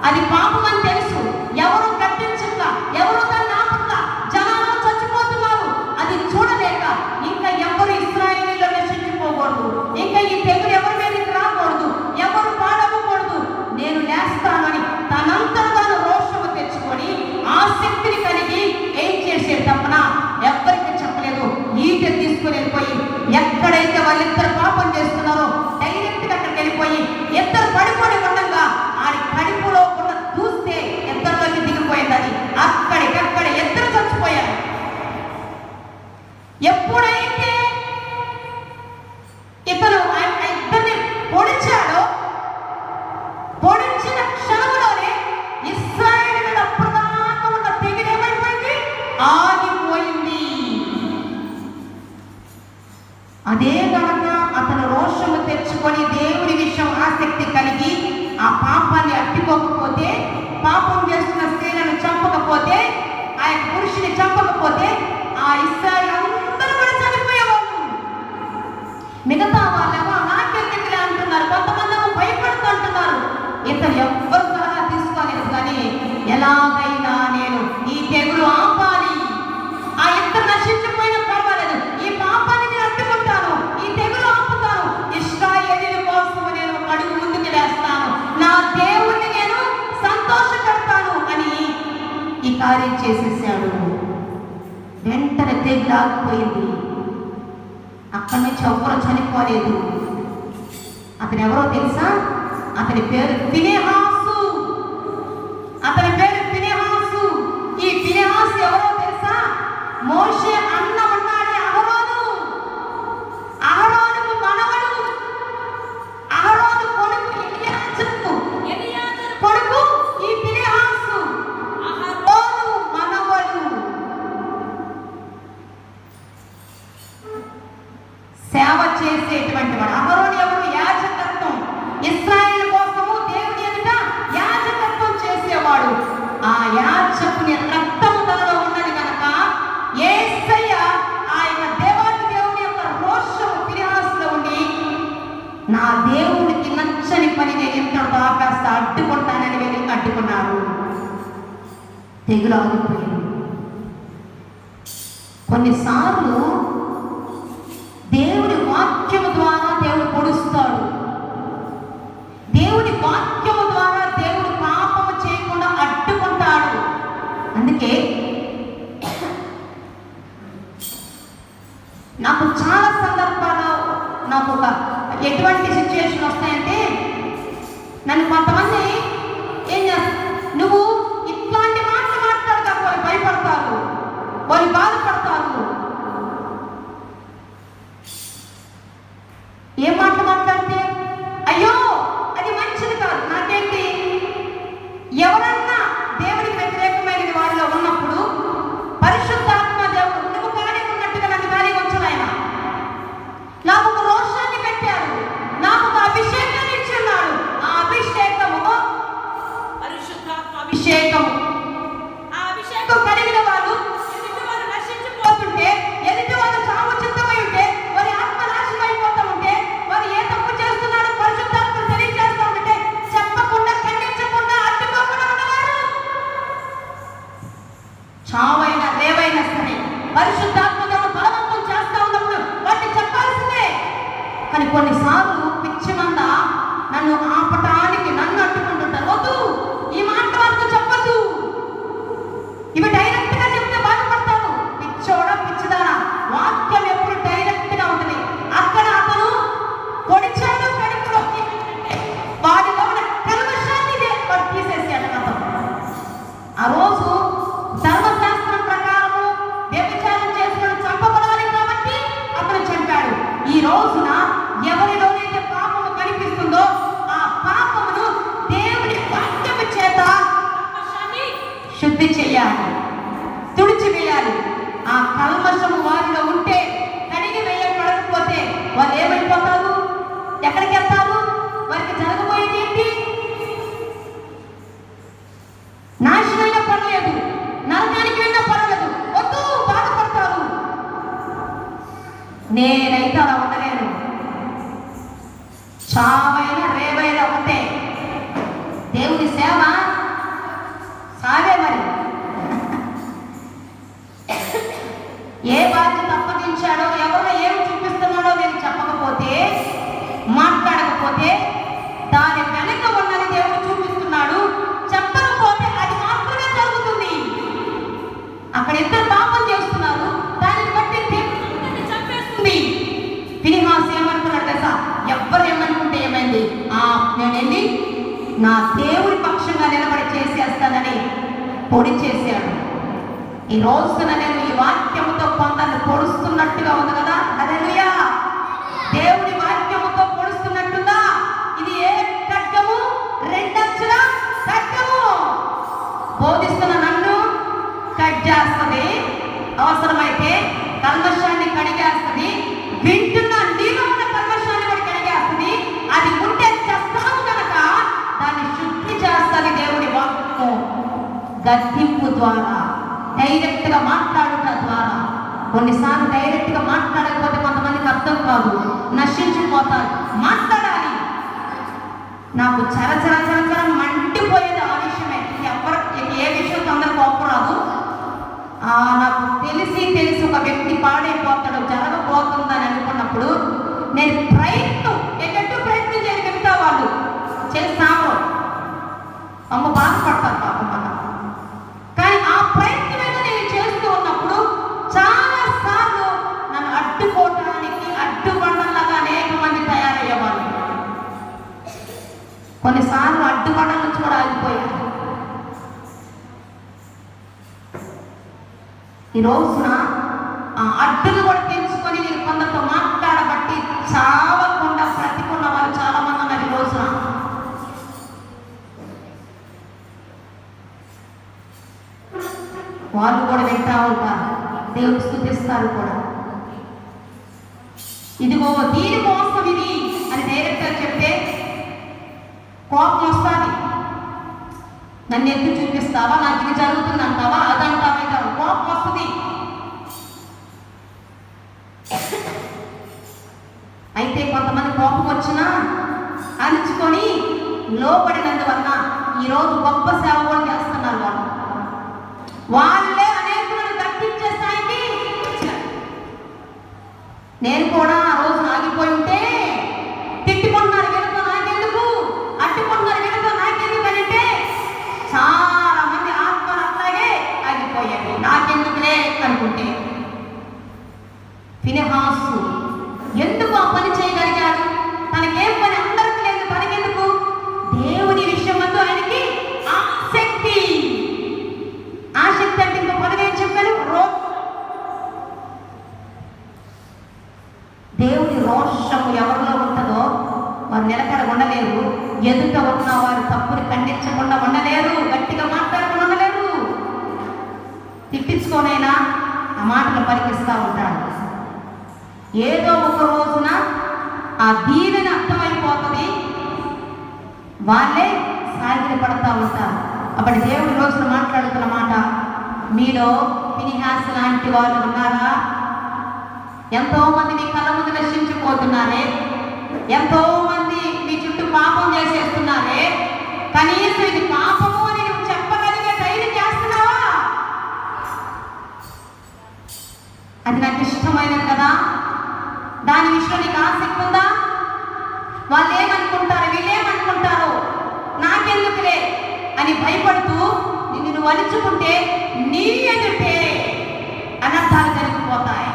అది పాపం అని తెలుసు, ఎవరు కట్టించట్లా, ఎవరు దాన్ని ఆపట్లా, జనాలు చచ్చిపోతున్నారు. అది చూడలేక ఇంకా ఎవరు ఇశ్రాయేలీయులు నశించిపోకూడదు, ఇంకా ఈ తెగులు ఎవరి మీదకి రాకూడదు, ఎవరు పాడవకూడదు, నేను లేస్తానని తనంతట తాను రోషము తెచ్చుకొని ఆసక్తిని కలిగి ఏం చేసే తప్పన ఎవ్వరికి చెప్పలేదు. ఈట తీసుకుని వెళ్ళిపోయి ఎక్కడైతే వాళ్ళిద్దరు పాపం చేస్తున్నారో డైరెక్ట్గా అక్కడికి వెళ్ళిపోయి ఇద్దరు పడిపోయి ఉండగా ఆడి కడుపులో ఉన్న చూస్తే ఇద్దరిలోకి దిగిపోయిందని అక్కడికక్కడ ఇద్దరు చచ్చిపోయారు. ఎప్పుడైతే ఇతను ఇద్దరిని పొడిచాడో పొడిచిన క్షణంలోనే ఇశ్రాయేలీయుల అప్పటిదాకా ఉన్న తెగులు ఏమైపోయింది, ఆగిపోయింది. అదే కనుక అతను రోషము తెచ్చుకొని దేవుని విషయం ఆసక్తి కలిగి ఆ పాపాన్ని అడ్డుకోకపోతే, పాపం చేస్తున్న స్త్రీలను చంపకపోతే, ఆ పురుషుని చంపకపోతే ఆ ఇశ్రాయేలు అందరూ కూడా చనిపోయేవాళ్ళు. మిగతా వాళ్ళేమో నాకెందుకులే అంటున్నారు, కొంతమంది భయపడుతూ అంటున్నారు. ఇతను ఎవ్వరు సలహా తీసుకోలేదు, కానీ ఎలాగైనా నేను ఈ తెగులు ఆపాలి, ఆ ఇద్దరు నశించిపోయినా పర్వాలేదు, ఈ పాపాన్ని నేను అడ్డుకుంటాను, ఈ తెగులు ఆపుతాను, ఇశ్రాయేలీయుల కోసం నేను అడుగు ముందుకు వేస్తాను, నా దేవుణ్ణి నేను సంతోషపెడతాను అని ఈ కార్యం చేసేసాడు. వెంటనే తెగులు ఆగిపోయింది. అక్కడి నుంచి ఎవ్వరు చనిపోలేదు. అతను ఎవరో తెలుసా? అతని పేరు ఫినెహాసు. అతని పేరు ఫినెహాసు. ఈ ఫినెహాసు ఎవరో తెలుసా? మోషే అన్న ఉన్నాడే అహరోను, అహరోనుకు మనవడు, అహరోను కొడుకు ఎలియాజరు కొడుకు ఈ ఫినెహాసు, అహరోను మనవడు. సేవ చేసేటువంటి వాడు అహరోను ఎవరు? యాజకత్వం, ఇశ్రాయేలు కోసము దేవుని ఎదుట యాజకత్వం చేసేవాడు. ఆ యాజకుని రక్తము తనలో ఉన్నది కనుక యేసయ్య ఆయన దేవాది దేవుని యొక్క రోషము ఫినెహాసులో ఉండి, నా దేవుడికి నచ్చని పని నేను ఇంతటితో ఆపేస్తా, అడ్డుకుంటానని వెళ్ళి అడ్డుకున్నాడు. తెగులు ఆగిపోయింది. కొన్నిసార్లు దేవుడి వాక్యము ద్వారా దేవుడు పొడుస్తాడు. దేవుడి వాక్యము ద్వారా దేవుడు పాపము చేయకుండా అడ్డుకుంటాడు. అందుకే నాకు చాలా సందర్భాల్లో నాకు ఒక ఎటువంటి సిచ్యువేషన్ వస్తాయంటే, నన్ను కొంతమంది ఏం చేస్తారు, నువ్వు ఇట్లాంటి మాటలు మాట్లాడతా వాళ్ళు భయపడతారు, వాళ్ళు బాధపడతారు. ఏం మాటలు మాట్లాడితే అయ్యో అది మంచిది కాదు. నాకేంటి, ఎవరన్నా దేవుడికి వ్యతిరేకమైనది వారిలో ఉన్నప్పుడు పరిశుద్ధాత్మ దేవుడు నువ్వు ఖాళీ ఉన్నట్టుగా నన్ను ఖాళీగా ఉంచడు. ఆయన నాకు ఒక రోషాన్ని పెట్టాడు, నాకు ఒక అభిషేకాన్ని ఇచ్చున్నాడు. ఆ అభిషేకము పరిశుద్ధాత్మ అభిషేకము. ఆ అభిషేకం కలిగిన వాళ్ళు ఎదుటి వారు నశించిపోతుంటే, ఎదుటి వారు చావు చిత్తమై ఉంటే, వారి ఆత్మ నాశనం అయిపోతూ ఉంటే, వారు ఏ తప్పు చేస్తున్నాడు పరిశుద్ధాత్మ తెలియజేస్తూ ఉంటే చెప్పకుండా, ఖండించకుండా, అడ్డుకోకుండా ఉన్నవారు చావైనా రేవైనా సరే పరిశుద్ధాత్మ దేవుడు బలవంతం చేస్తూ ఉన్నప్పుడు వాటిని చెప్పాల్సిందే. కానీ కొన్నిసార్లు పిచ్చి మంద నన్ను ఆపటానికి నన్ను అడ్డుకుంటుంటారు. వద్దు, ఈ మాట వరకు చెప్పద్దు, ఇవి డైరెక్ట్ గా చెప్తే బాధపడతారు. పిచ్చోడా పిచ్చిదానా, వాక్యం ఎప్పుడు డైరెక్ట్ గా ఉంటుంది. అక్కడ అతను పొడిచాడు కడుపులోకి, వాడిలో ఉన్న కల్మషాన్ని వాడు తీసేసాడు. అతను ఆ రోజు ధర్మశాస్త్రం ప్రకారము వ్యభిచారం చేసుకుని చంపబడాలి కాబట్టి అతను చంపాడు. ఈ రోజున ఎవరిలోనైతే పాపము కనిపిస్తుందో ఆ పాపమును దేవుడి వాక్యము చేత శుద్ధి చేయాలి, తుడిచివేయాలి. ఆ కల్మషము వారిలో ఉంటే కడిగి వేయబడకపోతే వాళ్ళు ఏమైపోతారు, ఎక్కడికి వెళ్తారు, వారికి జరగబోయేది ఏంటి? నాశనమైనా పర్లేదు, నరకానికి వెళ్ళినా పర్వాలేదు, వద్దు, బాధపడతారు. నేనైతే అలా ఉండలేను. చావైనా రేవైనా ఉంటే దేవుని సేవ ఏ బాధ్యత అప్పగించాడో, ఎవరు ఏమి చూపిస్తున్నాడో నేను చెప్పకపోతే, మాట్లాడకపోతే దాని వెనక ఉన్నది దేవుడు చూపిస్తున్నాడు. చెప్పకపోతే అది మాత్రమే జరుగుతుంది. అక్కడ ఇద్దరు పాపం చేస్తున్నారు, దానిని బట్టి దేవుడు చంపేస్తుంది. ఫినెహాసు ఏమనుకున్నాడు కదా, ఎవ్వరు ఏమనుకుంటే ఏమైంది, నేను వెళ్ళి నా దేవుడి పక్షంగా నిలబడి చేసేస్తానని పొడి చేశాడు. ఈ రోజున నేను ఈ వాక్యముతో కొందరిని పొడుస్తున్నట్టుగా ఉంది కదా. హల్లెలూయా. దేవుడి వాక్యముతో పొడుస్తున్నట్టుగా. ఇది ఏ ఖడ్గము? రెండంచుల ఖడ్గము. బోధిస్తున్న నన్ను కట్ చేస్తుంది, అవసరమైతే కల్మషాన్ని కడిగేస్తుంది, వింటున్న నీలో ఉన్న కల్మషాన్ని కూడా కడిగేస్తుంది. అది ఉంటే చేస్తాము కనుక దాన్ని శుద్ధి చేస్తుంది దేవుడి వాక్యము. గద్దింపు ద్వారా, డైరెక్ట్ గా మాట్లాడుట ద్వారా. కొన్నిసార్లు డైరెక్ట్ గా మాట్లాడకపోతే కొంతమందికి అర్థం కాదు, నశించిపోతారు. మాట్లాడాలి. నాకు చరచర మండిపోయేది ఆ విషయమే. ఏ విషయం తొందర కోపరాదు. నాకు తెలిసి ఒక వ్యక్తి పాడైపోతాడు, జరగబోతుందని అనుకున్నప్పుడు నేను ప్రయత్నం చేయని మిగతా వాళ్ళు చేస్తాము, అమ్మ బాధపడతారు పాపం మనం. కానీ ఆ ప్రయత్నం ఏదో నేను చేస్తూ ఉన్నప్పుడు చాలా సార్లు నన్ను అడ్డుకోవటానికి అడ్డుబండలాగా అనేక మంది తయారయ్యేవాళ్ళు. కొన్నిసార్లు అడ్డుబండల నుంచి కూడా ఆగిపోయారు. ఈ రోజున ఆ అడ్డులు కూడా తెలుసుకొని నేను కొందరితో మాట్లాడబట్టి చావకుండా బ్రతికున్న వాళ్ళు చాలా మంది ఉన్నారు. ఈ రోజున వాళ్ళు కూడా వింటా ఉంటారు, దేవుడు స్తుతిస్తారు కూడా. ఇదిగో దీని మోసం ఇది అని డైరెక్టర్ చెప్తే కోపం వస్తుంది. నన్ను ఎత్తు చూపిస్తావా, నాకు ఇది జరుగుతుంది అంటావా, అదంటావా, కాదు, కోపం వస్తుంది. అయితే కొంతమంది కోపం వచ్చినా అణుచుకొని లోపడినందువల్ల ఈరోజు గొప్ప సేవ కూడా చేస్తున్నారు. వాళ్ళే అనేకులను దక్కించే స్థాయికి. నేను కూడా ఆ రోజు ఆగిపోయి ఉంటే, తిట్టుకుంటున్నారు వెనుక నాకెందుకు, అట్టుకుంటున్నారు వెనుక నాకెందుకు అంటే చాలా మంది ఆత్మలు అట్లాగే ఆగిపోయాయి. నాకెందుకులే అనుకుంటే. ఫినెహాసు ఎందుకు ఆ పని చేయగలిగాడు? తనకేం పని అందరికీ లేదు, తనకెందుకు? దేవుని విషయం అందు ఆయనకి ఆసక్తి. ఆసక్తి అంటే ఇంకో పదవి ఏం చెప్పాను? దేవుని రోషము ఎవరిలో ఉంటుందో వారు నిలకడ ఉండలేరు. ఎదుట ఉన్న వారు తప్పుని ఖండించకుండా ఉండలేరు, గట్టిగా మాట్లాడకుండా ఉండలేరు. తిట్టించుకోనైనా ఆ మాటలు పలికిస్తూ ఉంటాడు. ఏదో ఒక రోజున ఆ దీవెన అర్థమైపోతుంది, వాళ్ళే సాగిలి పడతా ఉంటారు. అప్పటి దేవుడి రోజున మాట్లాడుతున్న మాట, మీలో ఫినెహాసు లాంటి వాళ్ళు ఉన్నారా? ఎంతో మంది మీ కళ్ళ ముందు నశించిపోతున్నారే, ఎంతో మంది మీ చుట్టూ పాపం చేసేస్తున్నారే, కనీసం ఇది పాపము అని నువ్వు చెప్పగలిగే ధైర్యం చేస్తున్నావా? అది నాకు ఇష్టమైనది కదా, దాని విషయంలో నీకు ఆసక్తి ఉందా? వాళ్ళు ఏమనుకుంటారు, వీళ్ళేమనుకుంటారు, నాకెందుకులే అని భయపడుతూ నిన్ను నువ్వు అలుచుకుంటే నీ ఎదుటే అనర్థాలు జరిగిపోతాయి.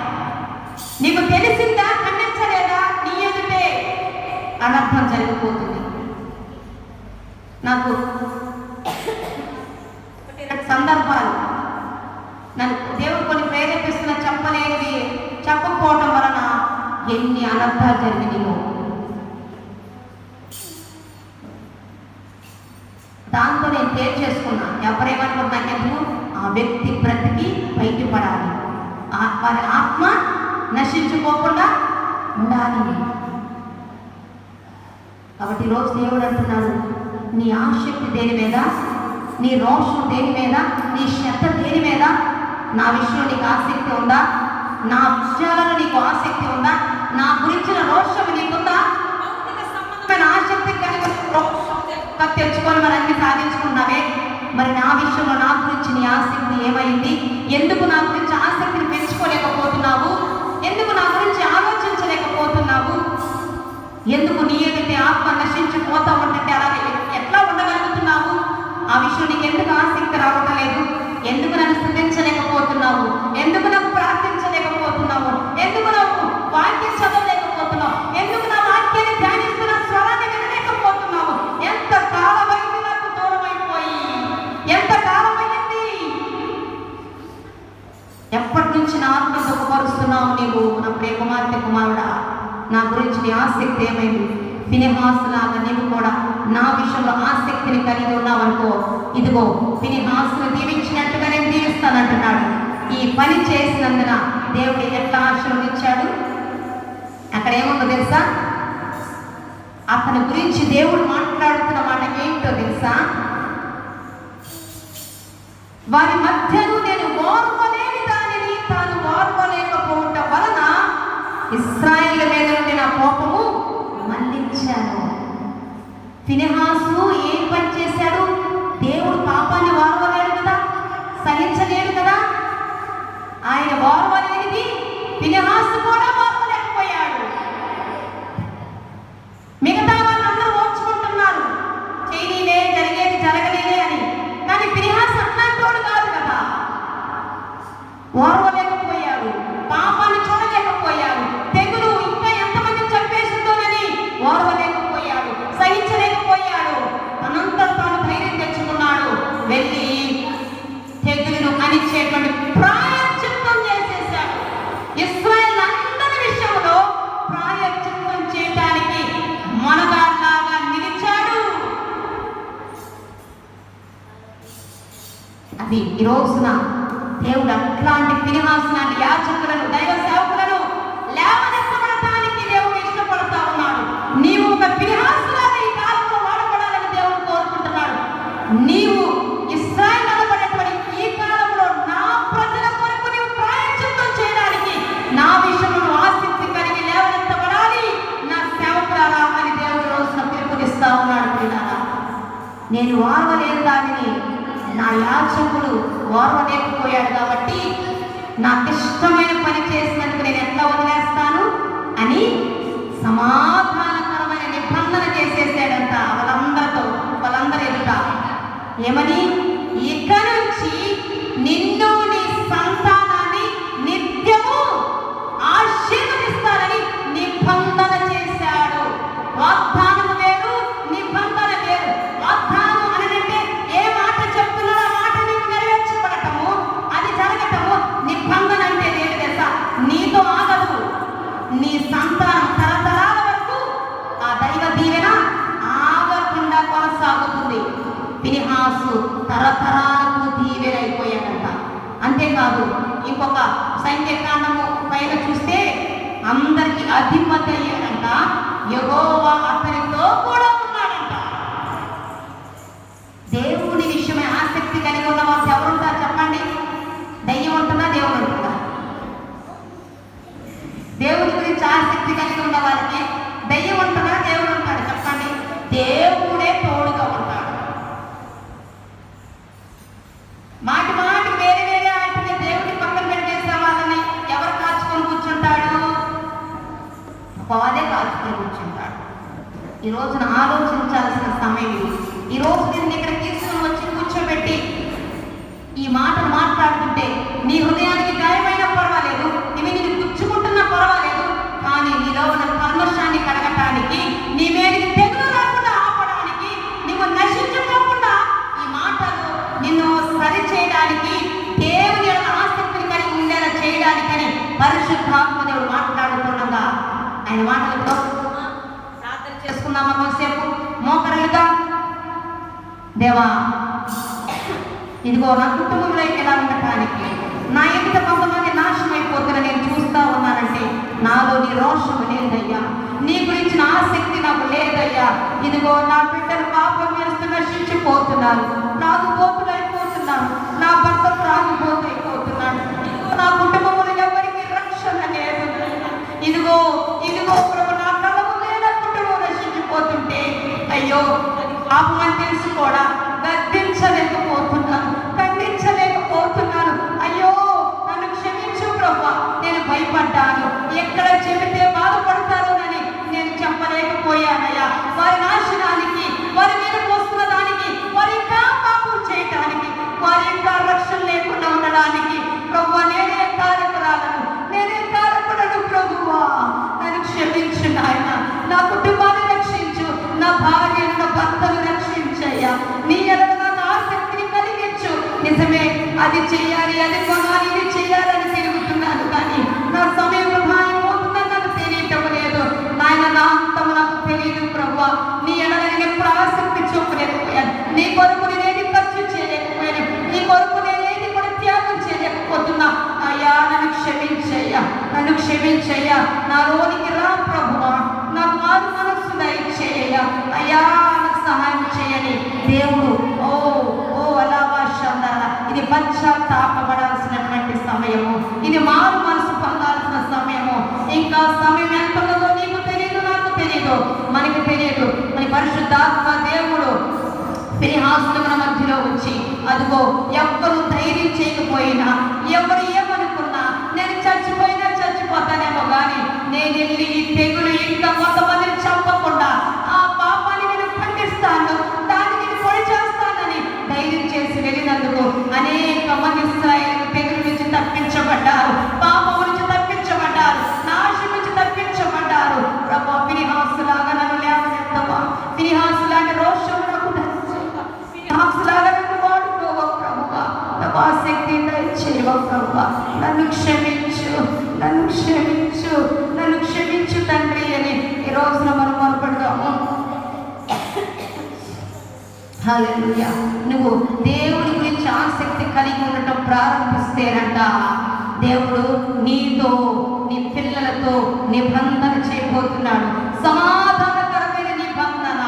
నీకు తెలిసిందా, ఖండించలేదా, నీ ఎదుటే అనర్థం జరిగిపోతుంది. నాకు సందర్భాలు నన్ను దేవుడు కొన్ని ప్రేరేపిస్తున్న చెప్పలేనివి చెప్పకపోవటం వలన ఎన్ని అనర్థాలు జరిగినాయో. దాంతో నేను తేల్చేసుకున్నా, ఎవరేమనుకుంటున్నాకెందుకు ఆ వ్యక్తి బ్రతికి బయటపడాలి, వారి ఆత్మ నశించుకోకుండా ఉండాలి. కాబట్టి ఈరోజు దేవుడు అంటున్నాడు, నీ ఆసక్తి దేని మీద, నీ రోషం దేని మీద, నీ శ్రద్ధ దేని మీద? నా విషయంలో నీకు ఆసక్తి ఉందా? నా విషయాలలో నీకు ఆసక్తి ఉందా? నా గురించిన రోషం నీకుందా? సంబంధమైన ఆసక్తి కలిగి తెచ్చుకొని మరి అన్ని సాధించుకున్నావే, మరి నా విషయంలో నా గురించి నీ ఆసక్తి ఏమైంది? ఎందుకు నా గురించి ఆసక్తిని పెంచుకోలేకపోతే లేకపోతున్నావు? ఎందుకు నా గురించి ఆలోచించలేకపోతున్నావు? ఎందుకు నీ ఎదుటి ఆత్మ నశించిపోతా ఉంటే అలాగే ఎట్లా ఉండగలుగుతున్నావు? ఆ విషయం నీకు ఎందుకు ఆసక్తి రావటం లేదు? ఎందుకు నన్ను స్థుతించలేకపోతున్నావు? ఎందుకు నాకు ప్రార్థించలేకపోతున్నావు? ఎందుకు నాకు వాక్యం చదవలేకపోతున్నావు? ఎందుకు నా వాక్యాన్ని ధ్యానిస్తున్న స్వరాన్ని వినలేకపోతున్నావు? ఎంత కాలమైంది నాకు దూరం అయిపోయి, ఎంత కాలమైంది? ఎప్పటి నుంచి నా ఆత్మ దుఃఖపరుస్తున్నావు నీవు? నా ప్రియ కుమార్తె, కుమారుడా, నా గురించి నీ ఆసక్తి ఏమైంది? ఫినెహాసులాగా నీవు కూడా నా విషయంలో ఆసక్తిని కలిగి ఉన్నావనుకో, ఇదిగో ఫినెహాసును దీవించినట్టుగా నేను దీవిస్తానంటున్నాడు. ఈ పని చేసినందున దేవుడు ఎట్లా ఆశీర్వదించాడు? అక్కడ ఏముందో తెలుసా? అతని గురించి దేవుడు మాట్లాడుతున్న మాట ఏంటో తెలుసా? వారి మధ్యను నేను ఓర్వలేని దానిని తాను ఓర్వలేకపోవటం వలన ఇశ్రాయేలు మీద నుండి నా కోపము మళ్ళించాను. ఫినెహాసు ఏం పని చేశాడు? దేవుడు పాపాన్ని ఓర్వలేడు కదా, సహించలేడు కదా. ఆయన ఓర్వలేనిది ఫినెహాసు కూడా ఓర్వలేకపోయాడు. మిగతా వాళ్ళందరూ ఓర్చుకుంటున్నారు, చేయనీలే, జరిగేది జరగలేదే అని. కానీ ఫినెహాసు అట్లాంటోడు కాదు కదా. ఓర్వలేకపోయాడు, పాపాన్ని చూడలేకపోయాడు, తెగులు ఇంకా ఎంతమంది చంపేసిందోనని ఓర్వలేకపోయాడు, సహించలేకపోయాడు. అనంతరం తాను ధైర్యం తెచ్చుకున్నాడు, వెళ్ళి తెగులును అణిచేటువంటి ప్రాయశ్చిత్తం చేసేశాడు. ఇశ్రాయేలు అందరి విషయంలో ప్రాయశ్చిత్తం చేయడానికి మనగాడ్లాగా నిలిచాడు. అది ఈ రోజున దేవుడు అట్లాంటి ఫినెహాసు లాంటి యాజకులను, దైవ సేవకులను లేవనెత్తబడటానికి దేవుడు ఇష్టపడతా ఉన్నాడు. నీవు ఒక ఫినెహాసు లాగా ఈ కాలంలో వాడబడాలని దేవుడు కోరుకుంటున్నాడు. నీవు ఇశ్రాయేలు అనబడేటువంటి ఈ కాలంలో నా ప్రజల కొరకు నీవు ప్రాయశ్చిత్తం చేయడానికి నా విషయంలో ఆసక్తి కలిగి లేవనెత్తబడాలి, నా సేవకురాలా అని దేవుడు రోజున పిలుపునిస్తా ఉన్నాడు. పిల్లరా, నేను ఓర్వలేని దానిని నా యాజకుడు ఓర్వలేకపోయాడు కాబట్టి నాకు ఇష్టమైన పని చేసినందుకు నేను ఎట్లా వదిలేస్తాను అని సమాధానకరమైన నిబంధన చేసేసాడంట వాళ్ళందరి ఎదుట. ఏమని? ఇక నుంచి నిన్ను, నీ సంతానాన్ని నిత్యము ఆశీర్వదిస్తానని నిబంధన చేశాడు. వాగ్దానం వేరు, నిబంధన వేరు. వాగ్దానం అనంటే ఏ మాట చెప్తున్నాడో ఆ మాట నీకు నెరవేర్చబడటము, అది జరగటము. నిబంధన అంటే ఏంటి తెలుసా? నీతో ఆగదు, నీ సంతానం తరతరాల వరకు ఆ దైవ దీవెన ఆగకుండా కొనసాగుతుంది. ఫినెహాసు తరతరాలకు దీవెనైపోయాడంట. అంతేకాదు, ఇంకొక సంఖ్యాకాండము పైన చూస్తే అందరికి అధిపతి అయ్యాడంట. యెహోవా అతనితో కూడా ఉన్నాడంట. దేవుని విషయమే ఆసక్తి కలిగి ఉన్న వాళ్ళు ఎవరుంటారు చెప్పండి? దయ్యం ఉంటుందా, దేవుడు ఉంటుందా? దేవుడి గురించి ఆసక్తి కలిగి ఉన్న వారికి దయ్యం ఉంటుందా, దేవుడు ఉంటాడు చెప్పండి? దేవుడే తోడుగా ఉంటాడు. మాటి మాటి వేరే వేరే అంటే దేవుడి పక్కన పెట్టేసే వాళ్ళని ఎవరు కాచుకొని కూర్చుంటాడు? వాడే కాచుకొని కూర్చుంటాడు. ఈ రోజున ఆలోచించాల్సిన సమయం ఇది. ఈ రోజు నేను ఇక్కడ తీసుకుని వచ్చి కూర్చోబెట్టి ఈ మాటలు మాట్లాడుతుంటే నీ హృదయానికి గాయమైనా పర్వాలేదు, ఇవి నేను గుచ్చుకుంటున్నా పర్వాలేదు, కానీ నీలో ఉన్న కల్మషాన్ని కడగటానికి, నీ మీదకి తెగులు రాకుండా ఆపడానికి, నీవు నశించుకోకుండా ఈ మాటలు నిన్ను సరి చేయడానికి, దేవుని యొక్క ఆసక్తిని కలిగి ఉండేలా చేయడానికని పరిశుద్ధాత్మ దేవుడు మాట్లాడుతుండగా ఆయన మాటలతో ప్రార్థన చేసుకుందామా? కొంతసేపు మోకరులుగా, దేవా ఇదిగో నా కుటుంబంలో ఎలా ఉండటానికి, నా ఎదుట కొంతమంది నాశనం అయిపోతున్నా నేను చూస్తా ఉన్నానంటే నాలో నీ రోషము లేదయ్యా, నీ గురించిన ఆసక్తి నాకు లేదయ్యా. ఇదిగో నా బిడ్డలు పాపం చేస్తూ నశించిపోతున్నారు, త్రాగుబోతులైపోతున్నారు, నా భర్త త్రాగుబోతైపోతున్నాడు, నా కుటుంబంలో ఎవరికి రక్షణ లేదు. ఇదిగో ఇదిగో ప్రభు, నా కళ్ళ ముందే నా కుటుంబం నశించిపోతుంటే అయ్యో అది పాపం అని తెలుసు కూడా ఖండించలేకపోతున్నాను. అయ్యో నన్ను క్షమించు ప్రభు, నేను బాధపడ్డాను. ఎక్కడ చెబితే బాధపడతారోనని నేను చెప్పలేకపోయానయ్యా. వారి నాశనానికి, వారి మీద పోస్తున్న దానికి, వారి ఇంకా పాపం చేయటానికి, వారి ఇంకా రక్షణ లేకుండా ఉండడానికి ప్రభువా నేనే కారకురాలను, నేనే కారకుడను. ప్రభువా నన్ను క్షమించు నాయన. నా కుటుంబాన్ని రక్షించు, నా భార్యను, నా భర్తను రక్షించయ్యా. నీ ఎడల నాకు ఆసక్తిని కలిగించు. నిజమే, అది చెయ్యాలి, అది కొనాలి, ఇది చెయ్యాలని తిరుగుతున్నాను, కానీ నా సమయం వృధా అయిపోతుందని నాకు తెలియటం లేదు నాయన. నా అంతము నాకు తెలియదు ప్రభువా. నీ ఎడల నేను ఎప్పుడు ఆసక్తి చూపలేకపోయాను. నీ కొరకు నేనేది ఖర్చు చేయలేకపోయాను. నీ కొరకు నేనేది కూడా త్యాగం చేయలేకపోతున్నా. అయ్యా నన్ను క్షమించయ్యా, నన్ను క్షమించయ్యా. నా లోనికి రా ప్రభువా. నాకు మారు మనస్సు దయచేయ్యా. అయ్యా నాకు సహాయం చేయని దేవుడు. ఓ ఓ అలావాషందారా, ఇది పశ్చాత్తాపపడాల్సినటువంటి సమయము, ఇది మారు మనసు పొందాల్సిన సమయము. ఇంకా సమయం ఎంత ఉన్నదో నీకు తెలియదు, నాకు తెలియదు, మనకి తెలియదు. మన పరిశుద్ధాత్మ దేవుడు ఫినెహాసుల మధ్యలో వచ్చి, అదిగో ఎవ్వరు ధైర్యం చేయకపోయినా, ఎవరు ఏమనుకున్నా, నేను చచ్చిపోయినా చచ్చిపోతానేమో కానీ నేను వెళ్ళి ఈ తెగులు ఇంకా కొంతమందిని చంపకుండా ఆ పాపాన్ని నేను ఖండిస్తాను, దాన్ని నేను పొడి చేస్తానని ధైర్యం చేసి వెళ్ళినందుకు అనేక మంది ఇశ్రాయేలు తెగులు నుంచి తప్పించబడ్డారు, పాపం నుంచి తప్పించబడ్డారు, నాశనం నుంచి తప్పించబడ్డారు. ప్రభా ఫినెహాసులాగా నన్ను లేవనెత్తవా. ఫినెహాసులాంటి రోషం శక్తి దయచేవ ప్రభువా. నన్ను క్షమించు, నన్ను క్షమించు, నన్ను క్షమించు తండ్రి అని ఈ రోజున మనం మొదలుపెడదాము. హల్లెలూయా. నువ్వు దేవుడి గురించి ఆసక్తి కలిగి ఉండటం ప్రారంభిస్తేనంట దేవుడు నీతో, నీ పిల్లలతో నిబంధన చేయబోతున్నాడు. సమాధానకరమైన నిబంధన.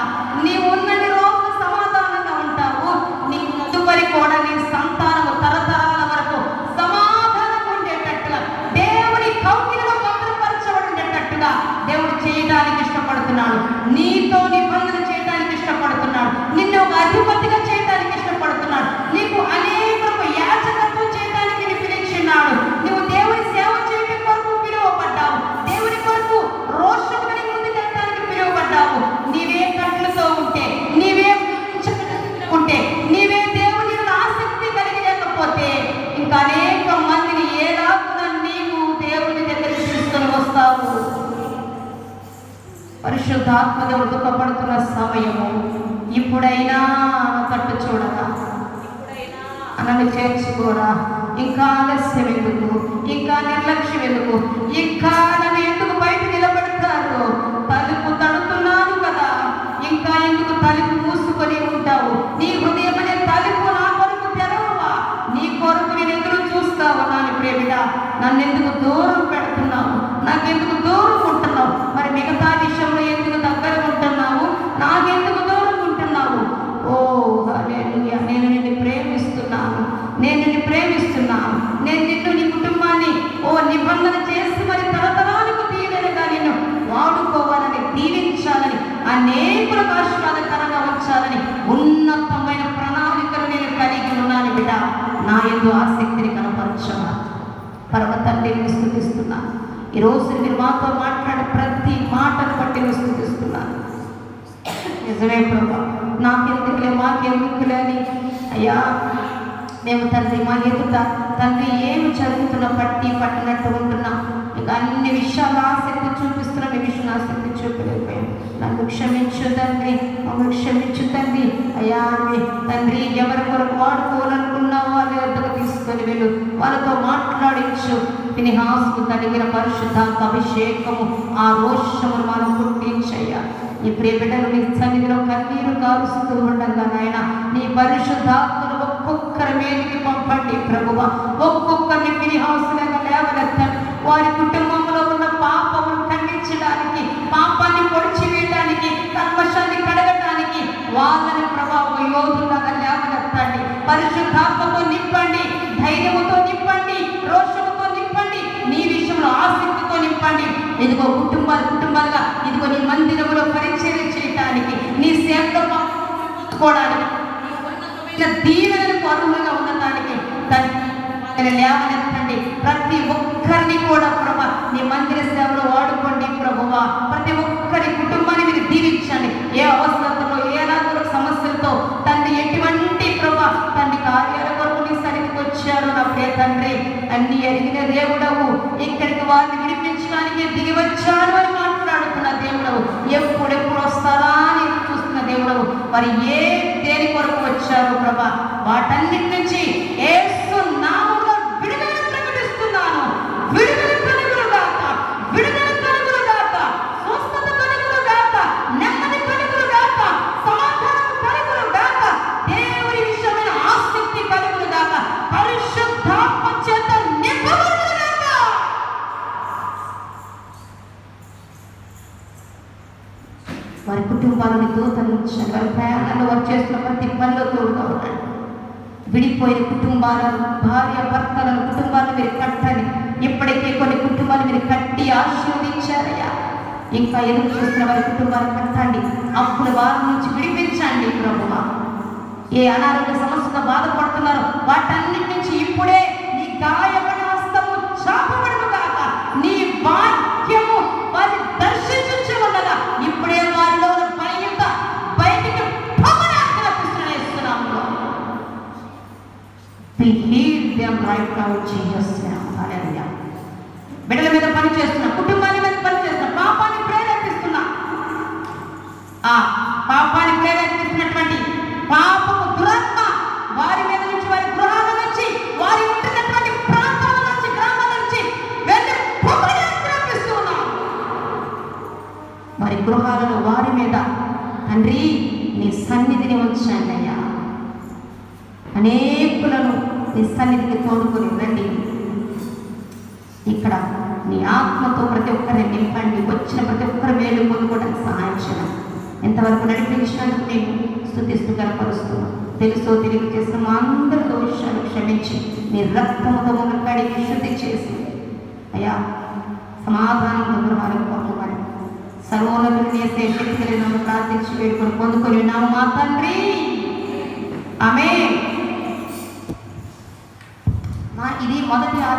నీవు ఉన్నన్ని రోజులు సమాధానంగా ఉంటావు. నీ తదుపరి కూడా నీ సంతానము తరతరాల వరకు సమాధానంగా ఉండేటట్టుగా, దేవుడి కౌగిలిలో భద్రపరచబడేటట్టుగా దేవుడు చేయడానికి ఇష్టపడుతున్నాడు. నీతో నిబంధన చేయడానికి ఇష్టపడుతున్నాడు. నిన్ను ఒక అధిపతిగా చేయడానికి ఇష్టపడుతున్నాడు. నీకు అనేకులకు యాజకత్వం చేయడానికి పిలిచినాడు. నువ్వు దేవుడి సేవ చేయడం కొరకు పిలువబడ్డావు. దేవుడి కొరకు రోషం కలిగి ముందుకెళ్ళడానికి పిలువబడ్డావు. నీవే కట్లతో ఉంటే, నీవే ఉంటే, నీవే దేవుని ఆసక్తి కలిగి లేకపోతే ఇంకా అనేక మందిని ఏలాగున నీవు దేవుని దగ్గరికి తీసుకొని వస్తావు. పరిశుద్ధాత్మ దేవుడు దుఃఖపడుతున్న సమయము. ఇప్పుడైనా తట్టు చూడగా, నన్ను చేర్చుకోరా. ఇంకా ఆలస్యం ఎందుకు, ఇంకా నిర్లక్ష్యం ఎందుకు, ఇంకా నన్ను ఎందుకు బయట నిలబెడతారు? తలుపు తడుతున్నాను కదా, ఇంకా ఎందుకు తలుపు మూసుకొని ఉంటావు? నీ హృదయం అనే తలుపు నా కొరకు తెరవవా? నీ కొరకు నేను ఎదురు చూస్తావు. నాని ప్రేమిడ, నన్ను ఎందుకు దూరం పెడుతున్నావు? నాకెందుకు దూరం ఉంటున్నావు? మరి మిగతా విషయంలో ఎందుకు దగ్గర ఉంటున్నావు? నాకెందుకు దూరం ఉంటున్నావు? ఓ హల్లెలూయా. నేను నిన్ను ప్రేమిస్తున్నాను, నేను నిన్ను ప్రేమిస్తున్నాను. నేను నిన్ను, నీ కుటుంబాన్ని నిబంధన చేసి మరి తరతరాలకు దీవెనగా నిన్ను వాడుకోవాలని, దీవించాలని, అనేకులకు ఆశీర్వాదకరంగా ఉంచాలని ఉన్నతమైన ప్రణాళికలు నేను కలిగి ఉన్నాను. బిడ్డ, నా యందు ఆసక్తిని కనపరచవా. పరమ తండ్రిని స్తుతిస్తున్నాను. ఈరోజు మీరు మాతో మాట్లాడే ప్రతి మాటను బట్టి నేను స్తుతిస్తున్నాను. నిజమే ప్రభా, నాకెందుకులే, మాకెందుకులే అని అయ్యా మేము తండ్రి మా ఎదుట తండ్రి ఏమి జరుగుతున్నా పట్టినట్టు ఉంటున్నాం. ఇక అన్ని విషయాలు ఆసక్తి చూపిస్తున్నాం, ఈ విషయం ఆసక్తి చూపలేకపోయాం. నన్ను క్షమించు తండ్రి, మమ్మల్ని క్షమించు తండ్రి. అయ్యా తండ్రి, ఎవరి కొరకు వాడుకోవాలనుకున్నావో వాళ్ళ వద్దకు తీసుకొని వెళ్ళు, వాళ్ళతో మాట్లాడించు. ఫినెహాసుకు కలిగిన పరిశుద్ధాత్మ అభిషేకము, ఆ రోషమును మనం పుట్టించయ్యా. ఈ ప్రియ బిడ్డలు నీ సన్నిధిలో కన్నీరు కారుస్తూ ఉండగా నాయన, నీ పరిశుద్ధాత్మను ఒక్కొక్కరి మీదకి పంపండి ప్రభువా. ఒక్కొక్కరిని ఫినెహాసులుగా లేవనెత్తండి. వారి కుటుంబంలో ఉన్న పాపమును ఖండించడానికి, పాపాన్ని పొడిచి వేయడానికి, కల్మషాన్ని కడగడానికి వాళ్ళని ప్రభావ యోధులాగా లేవనెత్తండి. పరిశుద్ధాత్మతో నింపండి, ధైర్యముతో నింపండి, రోషముతో నింపండి, నీ విషయంలో ఆసక్తితో నింపండి. ఇదిగో కుటుంబాలుగా ఇదిగో నీ మందిరములో పరిచర్య చేయటానికి, నీ సేవలో పాల్గొనడానికి, దీవెనలకు అర్హులుగా ఉండటానికి లేవనెత్తండి. ప్రతి ఒక్కరిని కూడా ప్రభా నీ మందిర సేవలో వాడుకోండి ప్రభువా. ప్రతి ఒక్కరి కుటుంబాన్ని మీరు దీవించండి. ఏ అవసరతలో ఏనాదో సమస్యలతో తండ్రి ఎటువంటి ప్రభా తండ్రి కార్యాల కొరకు నీ సన్నిధికి వచ్చారు నా ప్రియ తండ్రి. అన్ని ఎరిగిన దేవుడవు, ఇక్కడికి వారిని విడిపించడానికి దిగి వచ్చారు అని మాట్లాడుతున్న దేవుడవు, ఎప్పుడెప్పుడు వస్తారా అని చూస్తున్న దేవుడవు. మరి దేని కొరకు వచ్చారు ప్రభా, వాటన్నిటి నుంచి యేసు నామములో విడుదల ప్రకటిస్తున్నాను. విడుదల కలుగునుగాక, విడుదల కలుగునుగాక, స్వస్థత కలుగునుగాక, నెమ్మది కలుగునుగాక, సమాధానం కలుగునుగాక, దేవుని విషయమైన ఆసక్తి కలుగునుగాక, పరిశుద్ధాత్మ చేత నింపబడునుగాక. వారి కుటుంబాలను దూతలించండి. వారి ప్రయాణాల్లో వారు చేస్తున్న ప్రతి పనిలో తోడుగా ఉండండి. విడిపోయిన కుటుంబాలను, భార్య భర్తలను కుటుంబాలను మీరు కట్టండి. ఇప్పటికే కొన్ని కుటుంబాలు మీరు కట్టి ఆశీర్వదించారయ్యా. ఇంకా ఎదురు చూస్తున్న వారి కుటుంబాలు కట్టండి. అప్పుడు వారి నుంచి విడిపించండి ప్రభువా. ఏ అనారోగ్య సమస్యతో బాధపడుతున్నారో వాటన్నిటి నుంచి ఇప్పుడే నీ గాయపడిన హస్తము చాపబడును కాక, నీ వాక్యము వారి దర్శించుచున్నదా. ఇప్పుడే వారిలో బయట బయటికి ఇస్తున్నాము. బిడ్డల మీద పని చేస్తున్నా, కుటుంబాల మీద పని చేస్తున్నా, పాపాన్ని ప్రేరేపిస్తున్నా. ఆ పాపాన్ని ప్రేరేపిస్తున్నటువంటి పాపము దురాత్మ వారి మీద నుంచి, వారి గృహాల నుంచి, వారి ఉంటున్నటువంటి ప్రాంతాల నుంచి, గ్రామాల నుంచి వెళ్ళి ప్రేరేపిస్తున్నా. వారి గృహాలలో వారి మీద తండ్రి నీ సన్నిధిని ఉంచండి అయ్యా. అనేకులను నీ సన్నిధికి తోడుకొని రండి. ఇక్కడ నీ ఆత్మతో ప్రతి ఒక్కరిని నింపండి. వచ్చిన ప్రతి ఒక్కరు మేలు పొందుకోవడానికి సహాయం చేయండి. ఎంతవరకు నడిపించినందుకు నేను స్తుతిస్తూ కనపరుస్తున్నాను. తెలుసో తిరిగి చేసిన మా అందరి దోషాలు క్షమించి నీ రక్తముతో మమ్మల్ని కడిగి శుద్ధి చేసి అయ్యా సమాధానంతో గృహాలకు పంపమని సర్వోన్నతుని చేసే శక్తి నన్ను ప్రార్థించి వేడుకొని పొందుకొని ఉన్నాము మా తండ్రి. ఆమేన్. ఇది మొదటి